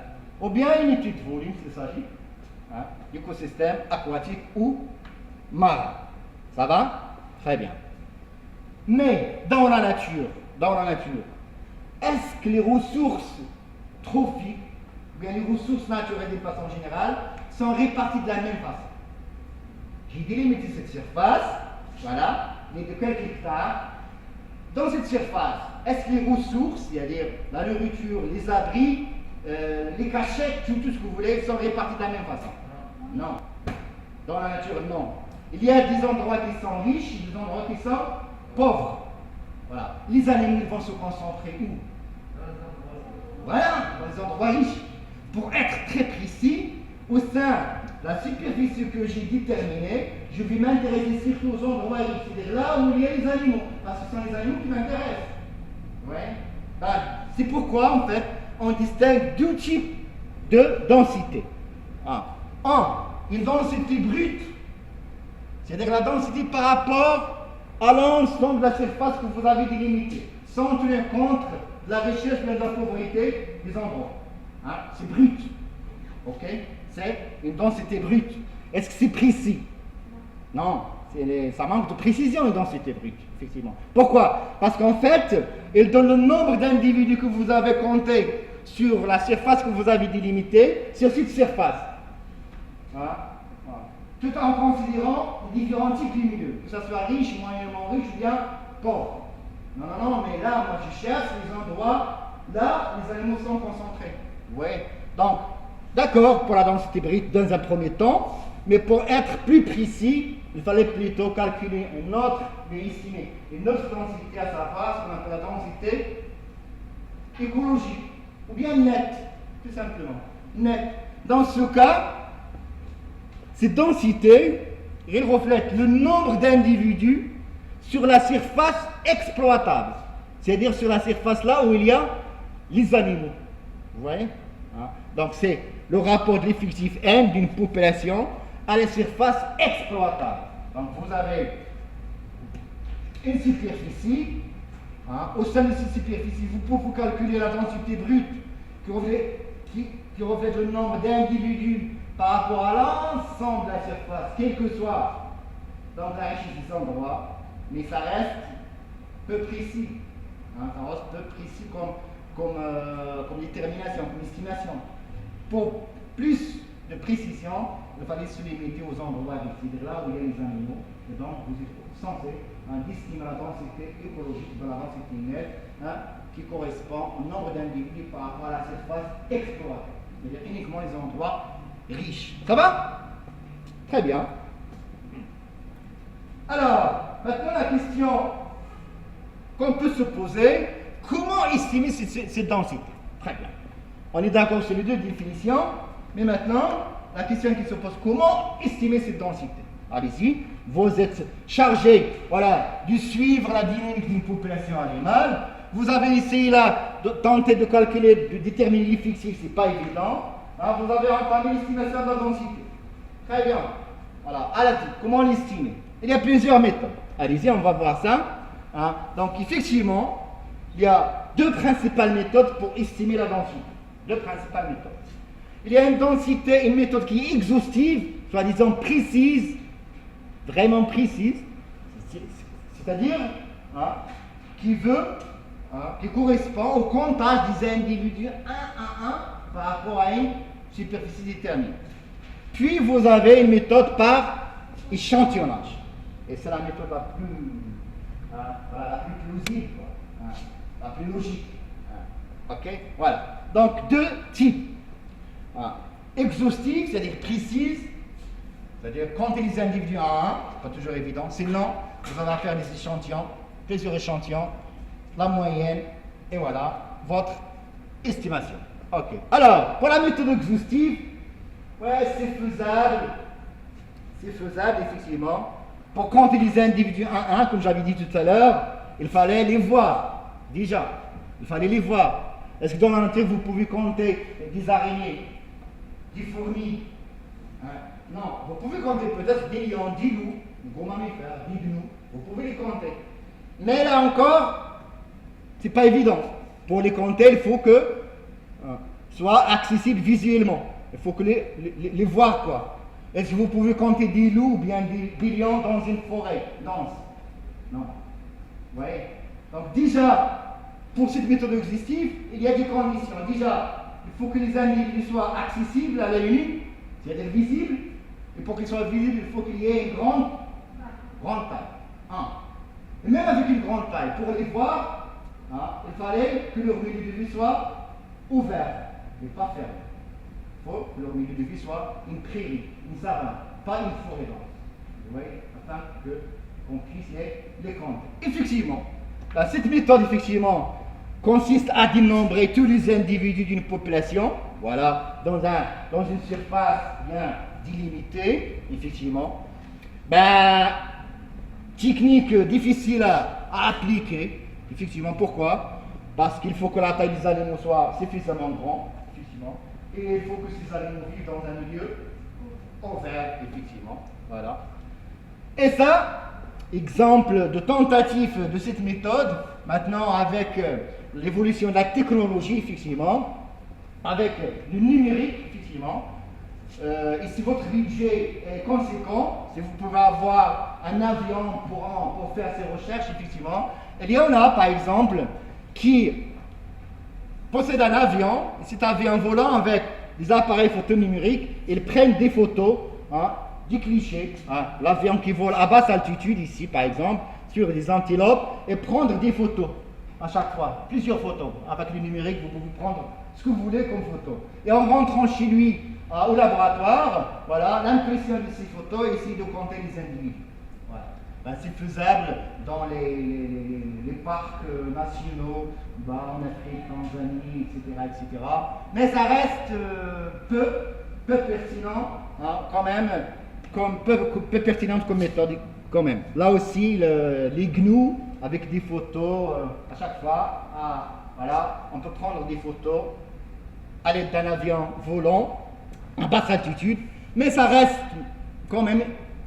ou bien unité de volume, s'il s'agit d'écosystème aquatique ou marin. Ça va? Très bien. Mais dans la nature, est-ce que les ressources trophiques, ou bien les ressources naturelles de façon générale, sont réparties de la même façon? J'ai délimité cette surface, mais de quelques hectares. Dans cette surface, est-ce que les ressources, c'est-à-dire la nourriture, les abris, les cachettes, tout ce que vous voulez, sont réparties de la même façon? Non. Dans la nature, non. Il y a des endroits qui sont riches et des endroits qui sont pauvres. Voilà. Les animaux vont se concentrer où? Voilà, dans les endroits riches. Pour être très précis, au sein de la superficie que j'ai déterminée, je vais m'intéresser surtout aux endroits riches, c'est-à-dire là où il y a les animaux, parce que ce sont les animaux qui m'intéressent. Ouais. C'est pourquoi, en fait, on distingue deux types de densité. Une densité brute, c'est-à-dire la densité par rapport à l'ensemble de la surface que vous avez délimitée, sans tenir compte de la richesse et de la pauvreté des endroits. C'est brut. Ok? C'est une densité brute. Est-ce que c'est précis? Non, ça manque de précision, une densité brute, effectivement. Pourquoi? Parce qu'en fait, elle donne le nombre d'individus que vous avez compté sur la surface que vous avez délimitée, sur cette surface. Tout en considérant les différents types de milieux, que ce soit riche, moyennement riche ou bien pauvre. Non, mais là, moi je cherche les endroits Là, les animaux sont concentrés. Ouais. Donc, d'accord pour la densité brute dans un premier temps, mais pour être plus précis, il fallait plutôt calculer une autre, mais estimer une autre densité, à savoir ce qu'on appelle la densité écologique, ou bien nette, tout simplement. Nette. Dans ce cas, cette densité, elle reflète le nombre d'individus sur la surface exploitable, c'est-à-dire sur la surface là où il y a les animaux. Vous voyez? Donc c'est le rapport de l'effectif N d'une population à la surface exploitable. Donc vous avez une superficie. Au sein de cette superficie, vous pouvez calculer la densité brute qui reflète le nombre d'individus par rapport à l'ensemble de la surface, quel que soit donc la richesse des endroits, mais ça reste peu précis. Ça reste peu précis comme détermination, comme estimation. Pour plus de précision, il fallait se limiter aux endroits, c'est-à-dire là où il y a les animaux, et donc vous êtes censé estimer la densité écologique de la densité nette qui correspond au nombre d'individus par rapport à la surface exploitée, c'est-à-dire uniquement les endroits riches. Ça va? Très bien. Alors, maintenant la question qu'on peut se poser, comment estimer cette densité? Très bien. On est d'accord sur les deux définitions, mais maintenant, la question qui se pose, comment estimer cette densité? Allez-y, vous êtes chargé de suivre la dynamique d'une population animale. Vous avez essayé là de tenter de calculer, de déterminer l'effectif, c'est pas évident. Vous avez entamé l'estimation de la densité. Très bien. Voilà, alors, comment l'estimer? Il y a plusieurs méthodes. Allez-y, on va voir ça. Donc, effectivement, il y a deux principales méthodes pour estimer la densité. Deux principales méthodes. Il y a une méthode qui est exhaustive, soi-disant précise, vraiment précise, c'est-à-dire qui correspond au comptage des individus un à un par rapport à une superficie déterminée. Puis vous avez une méthode par échantillonnage. Et c'est la méthode la plus plausible, la plus logique. Ok? Voilà. Donc deux types. Exhaustive, c'est-à-dire précise, c'est-à-dire compter les individus un à un, c'est pas toujours évident. Sinon, vous allez faire des échantillons, plusieurs échantillons, la moyenne, et voilà votre estimation. Ok. Alors, pour la méthode exhaustive, c'est faisable. C'est faisable, effectivement. Pour compter les individus un à un, comme j'avais dit tout à l'heure, il fallait les voir. Déjà, il fallait les voir. Est-ce que dans la nature, vous pouvez compter des araignées, des fourmis? Non, vous pouvez compter peut-être des lions, des loups, des gros mammifères, des gnous. Vous pouvez les compter. Mais là encore, c'est pas évident. Pour les compter, il faut que soit accessible visuellement. Il faut que les voir, quoi. Est-ce que vous pouvez compter des loups ou bien des lions dans une forêt dense? Non. Vous voyez? Donc déjà, pour cette méthode exhaustive, il y a des conditions. Déjà, il faut que les individus soient accessibles à l'œil nu, c'est-à-dire visibles. Et pour qu'ils soient visibles, il faut qu'il y ait une grande taille. Et même avec une grande taille, pour les voir, il fallait que leur milieu de vue soit ouvert, mais pas fermé. Il faut que leur milieu de vue soit une prairie, une savane, pas une forêt dense. Vous voyez, afin qu'on puisse les compter. Effectivement, cette méthode, effectivement, consiste à dénombrer tous les individus d'une population, voilà, dans une surface bien délimitée, effectivement. Technique difficile à appliquer, effectivement. Pourquoi? Parce qu'il faut que la taille des animaux soit suffisamment grande, effectivement, et il faut que ces animaux vivent dans un milieu ouvert, effectivement. Voilà. Et ça, exemple de tentative de cette méthode, maintenant avec l'évolution de la technologie, effectivement, avec le numérique, effectivement. Et si votre budget est conséquent, si vous pouvez avoir un avion pour faire ces recherches, effectivement, il y en a, par exemple, qui possèdent un avion, et cet avion volant avec des appareils photo numériques, ils prennent des photos, du cliché, l'avion qui vole à basse altitude, ici, par exemple, sur des antilopes, et prendre des photos. à chaque fois, plusieurs photos. Avec le numérique, vous pouvez prendre ce que vous voulez comme photo. Et en rentrant chez lui au laboratoire, voilà, l'impression de ces photos et essayer de compter les individus. Voilà. Ben, c'est faisable dans les parcs nationaux, ben, en Afrique, Tanzanie, etc. Mais ça reste peu pertinent, hein, quand même, peu pertinente comme méthode quand même. Là aussi, les GNU avec des photos à chaque fois, voilà, on peut prendre des photos à l'aide d'un avion volant à basse altitude, mais ça reste quand même,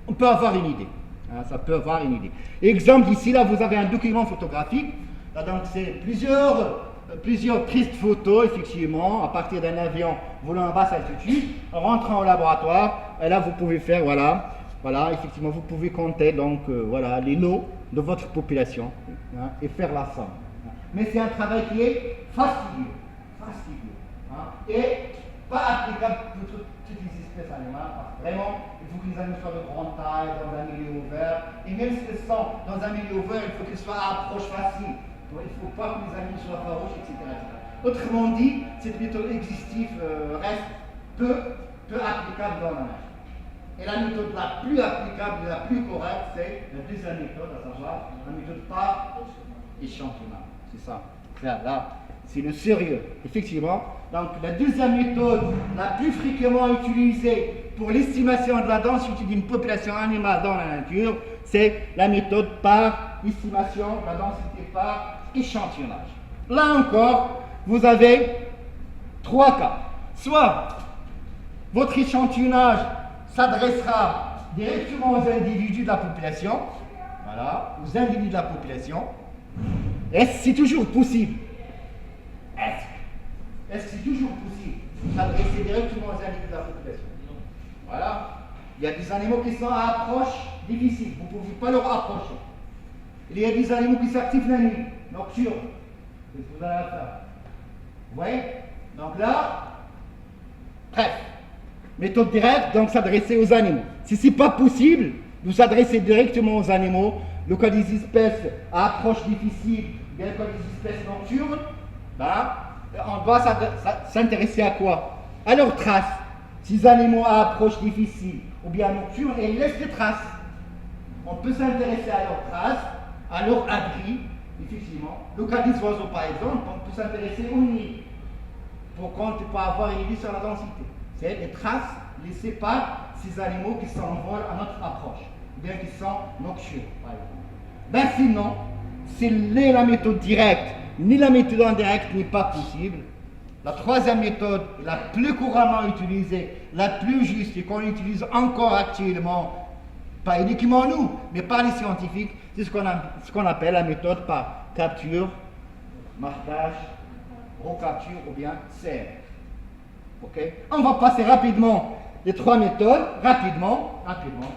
on peut avoir une idée. Hein, ça peut avoir une idée. Exemple, ici, là, vous avez un document photographique. Là, donc, c'est plusieurs prises de photos, effectivement, à partir d'un avion volant à basse altitude, en rentrant au laboratoire. Et là, vous pouvez faire, voilà, effectivement, vous pouvez compter, donc, voilà, les lots de votre population, hein, et faire la somme. Mais c'est un travail qui est fastidieux, hein, et pas applicable pour toutes les espèces animales. Vraiment, il faut que les animaux soient de grande taille, dans un milieu ouvert. Et même si elles sont dans un milieu ouvert, il faut qu'elles soient à approche facile. Il ne faut pas que les animaux soient farouches, etc. Autrement dit, cette méthode exhaustive reste peu applicable dans la nature. Et la méthode la plus applicable et la plus correcte, c'est la deuxième méthode, à savoir la méthode par échantillonnage. C'est ça. Là, c'est le sérieux, effectivement. Donc, la deuxième méthode la plus fréquemment utilisée pour l'estimation de la densité d'une population animale dans la nature, c'est la méthode par estimation de la densité par échantillonnage. Là encore, vous avez trois cas. Soit votre échantillonnage s'adressera directement aux individus de la population, voilà, aux individus de la population. Est-ce que c'est toujours possible? Est-ce que c'est toujours possible de s'adresser directement aux individus de la population? Voilà. Il y a des animaux qui sont à approche difficile, vous ne pouvez pas leur approcher. Il y a des animaux qui s'activent la nuit, nocturne. Qu'est-ce que vous allez faire? Vous voyez? Donc là, bref, méthode directe, donc s'adresser aux animaux. Si ce n'est pas possible de s'adresser directement aux animaux, le cas des espèces à approche difficile, bien le cas des espèces nocturnes, ben, on doit s'intéresser à quoi? À leurs traces. Ces animaux à approche difficile ou bien nocturne, et ils laissent des traces. On peut s'intéresser à leurs traces, à leur abri, effectivement. Le cas des oiseaux, par exemple, on peut s'intéresser au nid, pour qu'on puisse avoir une idée sur la densité. C'est les traces laissées par ces animaux qui s'envolent à notre approche, ou bien qui sont nocturnes, par exemple. Ben sinon, si ni la méthode directe, ni la méthode indirecte n'est pas possible, la troisième méthode, la plus couramment utilisée, la plus juste et qu'on utilise encore actuellement, pas uniquement nous, mais par les scientifiques, c'est ce qu'on appelle la méthode par capture, marquage, recapture ou bien serre. Okay? On va passer rapidement les trois méthodes, rapidement.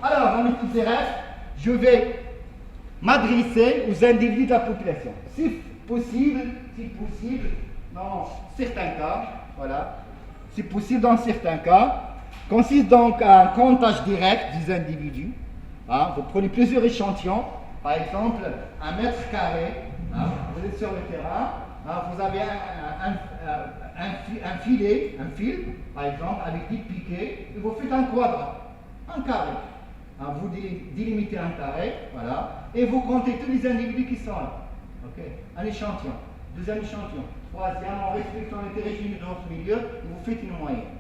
Alors, la méthode directe, je vais m'adresser aux individus de la population. Si possible, dans certains cas, voilà, c'est possible dans certains cas, consiste donc à un comptage direct des individus. Hein, vous prenez plusieurs échantillons, par exemple, 1 mètre carré, hein, vous êtes sur le terrain, hein, vous avez un fil, par exemple, avec 10 piquets, et vous faites un quadrat, un carré. Hein, vous délimitez un carré, voilà, et vous comptez tous les individus qui sont là. Okay. Un échantillon, deuxième échantillon, troisième, en respectant l'intérêt de votre milieu, vous faites une moyenne.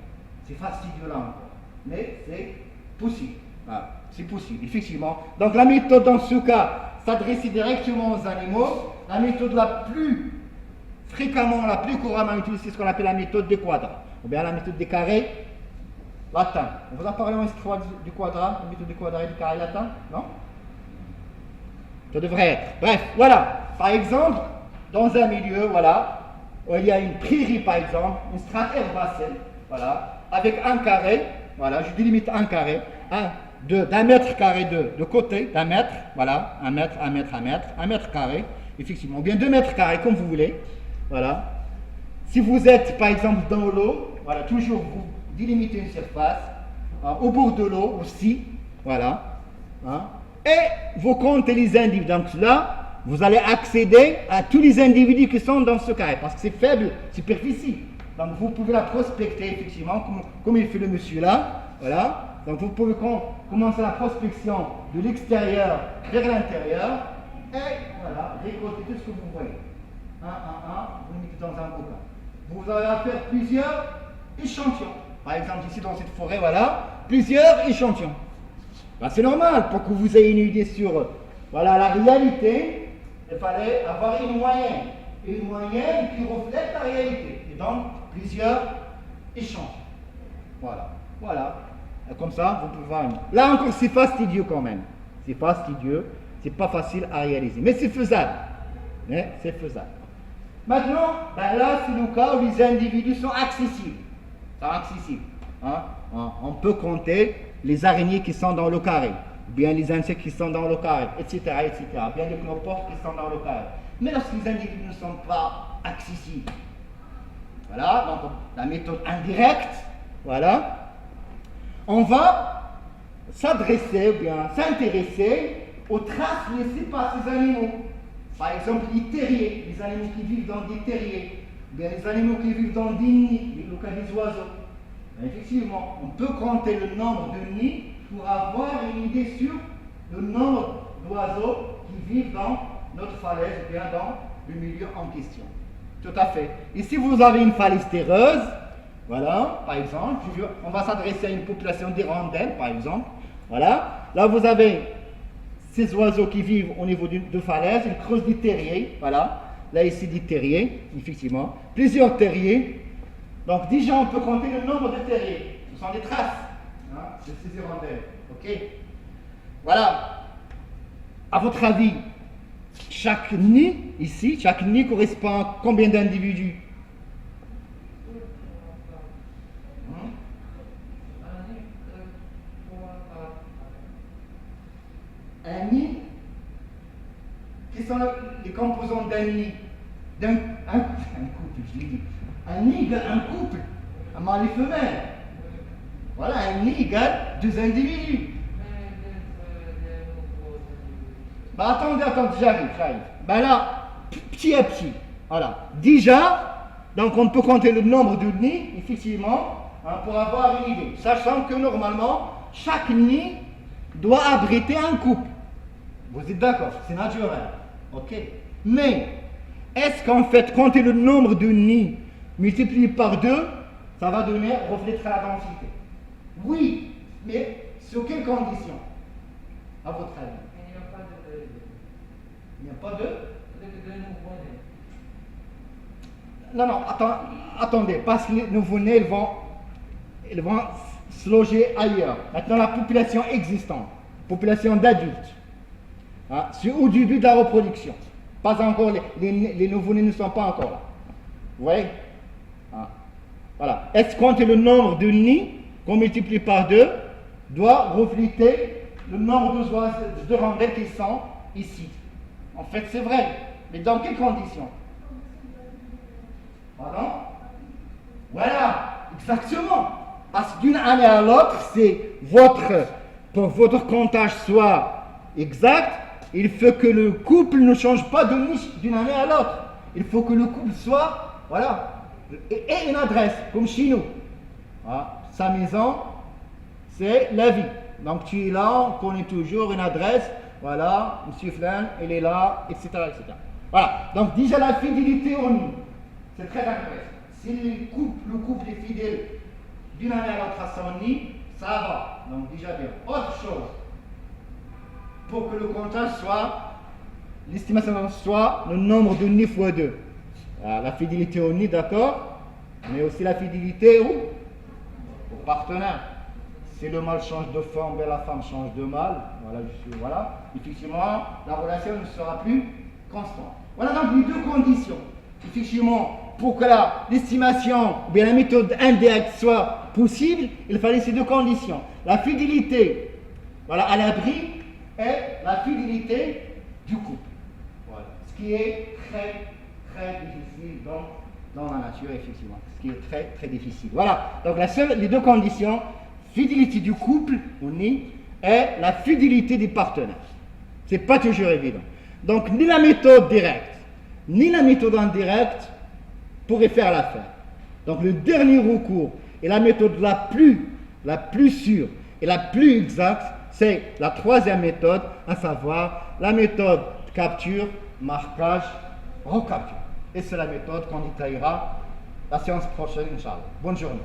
C'est fastidieux là encore, mais c'est possible. Voilà. C'est possible, effectivement. Donc la méthode dans ce cas, s'adresser directement aux animaux. La méthode la plus fréquemment, la plus couramment utilisée, c'est ce qu'on appelle la méthode des quadrats. Ou bien la méthode des carrés latins. On vous a parlé en histoire du quadrat, la méthode des quadrats et du carré latin? Non? Ça devrait être. Bref, voilà. Par exemple, dans un milieu, voilà, où il y a une prairie, par exemple, une strate herbacée, voilà, avec un carré, voilà, je délimite un carré, d'un mètre carré de côté, d'un mètre, voilà, un mètre carré, effectivement, ou bien 2 mètres carrés, comme vous voulez, voilà. Si vous êtes, par exemple, dans l'eau, voilà, toujours vous délimitez une surface, hein, au bord de l'eau aussi, voilà, hein, et vous comptez les individus. Donc là, vous allez accéder à tous les individus qui sont dans ce carré, parce que c'est faible superficie. Donc vous pouvez la prospecter effectivement, comme il fait le monsieur là, voilà. Donc vous pouvez commencer la prospection de l'extérieur vers l'intérieur, et voilà, récolter tout ce que vous voyez. Un, vous le mettez dans un bocal. Vous allez faire plusieurs échantillons. Par exemple, ici dans cette forêt, voilà, plusieurs échantillons. Ben, c'est normal, pour que vous ayez une idée sur voilà, la réalité, il fallait avoir une moyenne. Une moyenne qui reflète la réalité. Et donc, plusieurs échantillons. Voilà. Et comme ça, vous pouvez voir. Là encore, c'est fastidieux quand même. C'est fastidieux. C'est pas facile à réaliser. Mais c'est faisable. Maintenant, ben là, c'est le cas où les individus sont accessibles. On peut compter les araignées qui sont dans le carré, bien les insectes qui sont dans le carré, etc., bien les cloportes qui sont dans le carré. Mais lorsque les individus ne sont pas accessibles, voilà, donc la méthode indirecte, voilà, on va s'adresser ou bien s'intéresser aux traces laissées par ces animaux. Par exemple, les terriers, les animaux qui vivent dans des terriers, ou bien les animaux qui vivent dans des nids, le cas des oiseaux. Effectivement, on peut compter le nombre de nids pour avoir une idée sur le nombre d'oiseaux qui vivent dans notre falaise ou bien dans le milieu en question. Tout à fait. Et si vous avez une falaise terreuse, voilà, par exemple, on va s'adresser à une population d'hirondelles, par exemple. Voilà, là vous avez ces oiseaux qui vivent au niveau de falaises, ils creusent des terriers, voilà. Là ici des terriers, effectivement, plusieurs terriers. Donc déjà on peut compter le nombre de terriers. Ce sont des traces de ces hirondelles. Ok. Voilà. À votre avis, chaque nid ici, chaque nid correspond à combien d'individus? Un nid, qui sont les composants d'un nid? Un couple, je l'ai dit. Un nid égale un couple, un mâle et femelle. Voilà, un nid égale deux individus. Attendez, j'arrive. Là, petit à petit, voilà. Déjà, donc on peut compter le nombre de nids, effectivement, pour avoir une idée. Sachant que normalement, chaque nid doit abriter un couple. Vous êtes d'accord? C'est naturel. Ok. Mais, est-ce qu'en fait, compter le nombre de nids multiplié par 2, ça va refléter la densité? Oui, mais sur quelles conditions? À votre avis? Il n'y a pas de Non, attendez, parce que les nouveau-nés, ils vont se loger ailleurs. Maintenant, la population existante, population d'adultes, c'est au début de la reproduction. Pas encore, les nouveau-nés ne sont pas encore là. Vous voyez? Voilà. Est-ce qu'on compte le nombre de nids qu'on multiplie par 2 doit refléter le nombre de rondelles qui sont ici? En fait, c'est vrai. Mais dans quelles conditions? Pardon? Voilà, exactement. Parce que d'une année à l'autre, pour votre comptage soit exact, il faut que le couple ne change pas de niche d'une année à l'autre. Il faut que le couple soit, voilà, et une adresse, comme chez nous. Sa maison, c'est la vie. Donc tu es là, on connaît toujours une adresse, voilà, monsieur Flan, il est là, etc., etc. Voilà, donc déjà la fidélité au nid, c'est très intéressant. Si le couple est fidèle d'une année à l'autre à son nid, ça va, donc déjà bien. Autre chose, pour que le comptage soit, l'estimation soit le nombre de nids fois 2. La fidélité au nid, d'accord, mais aussi la fidélité au partenaire. Si le mâle change de forme, la femme change de mâle, voilà, effectivement, la relation ne sera plus constante. Voilà donc les deux conditions. Effectivement, pour que l'estimation ou bien la méthode indirecte soit possible, il fallait ces deux conditions. La fidélité, à l'abri, et la fidélité du couple. Voilà. Ce qui est très, très difficile dans la nature, effectivement. Ce qui est très, très difficile. Voilà. Donc les deux conditions, fidélité du couple, on est, et la fidélité des partenaires. C'est pas toujours évident. Donc, ni la méthode directe, ni la méthode indirecte pourraient faire l'affaire. Donc, le dernier recours et la méthode la plus sûre et la plus exacte, c'est la troisième méthode, à savoir la méthode capture, marquage, recapture. Et c'est la méthode qu'on détaillera la séance prochaine, Inch'Allah. Bonne journée.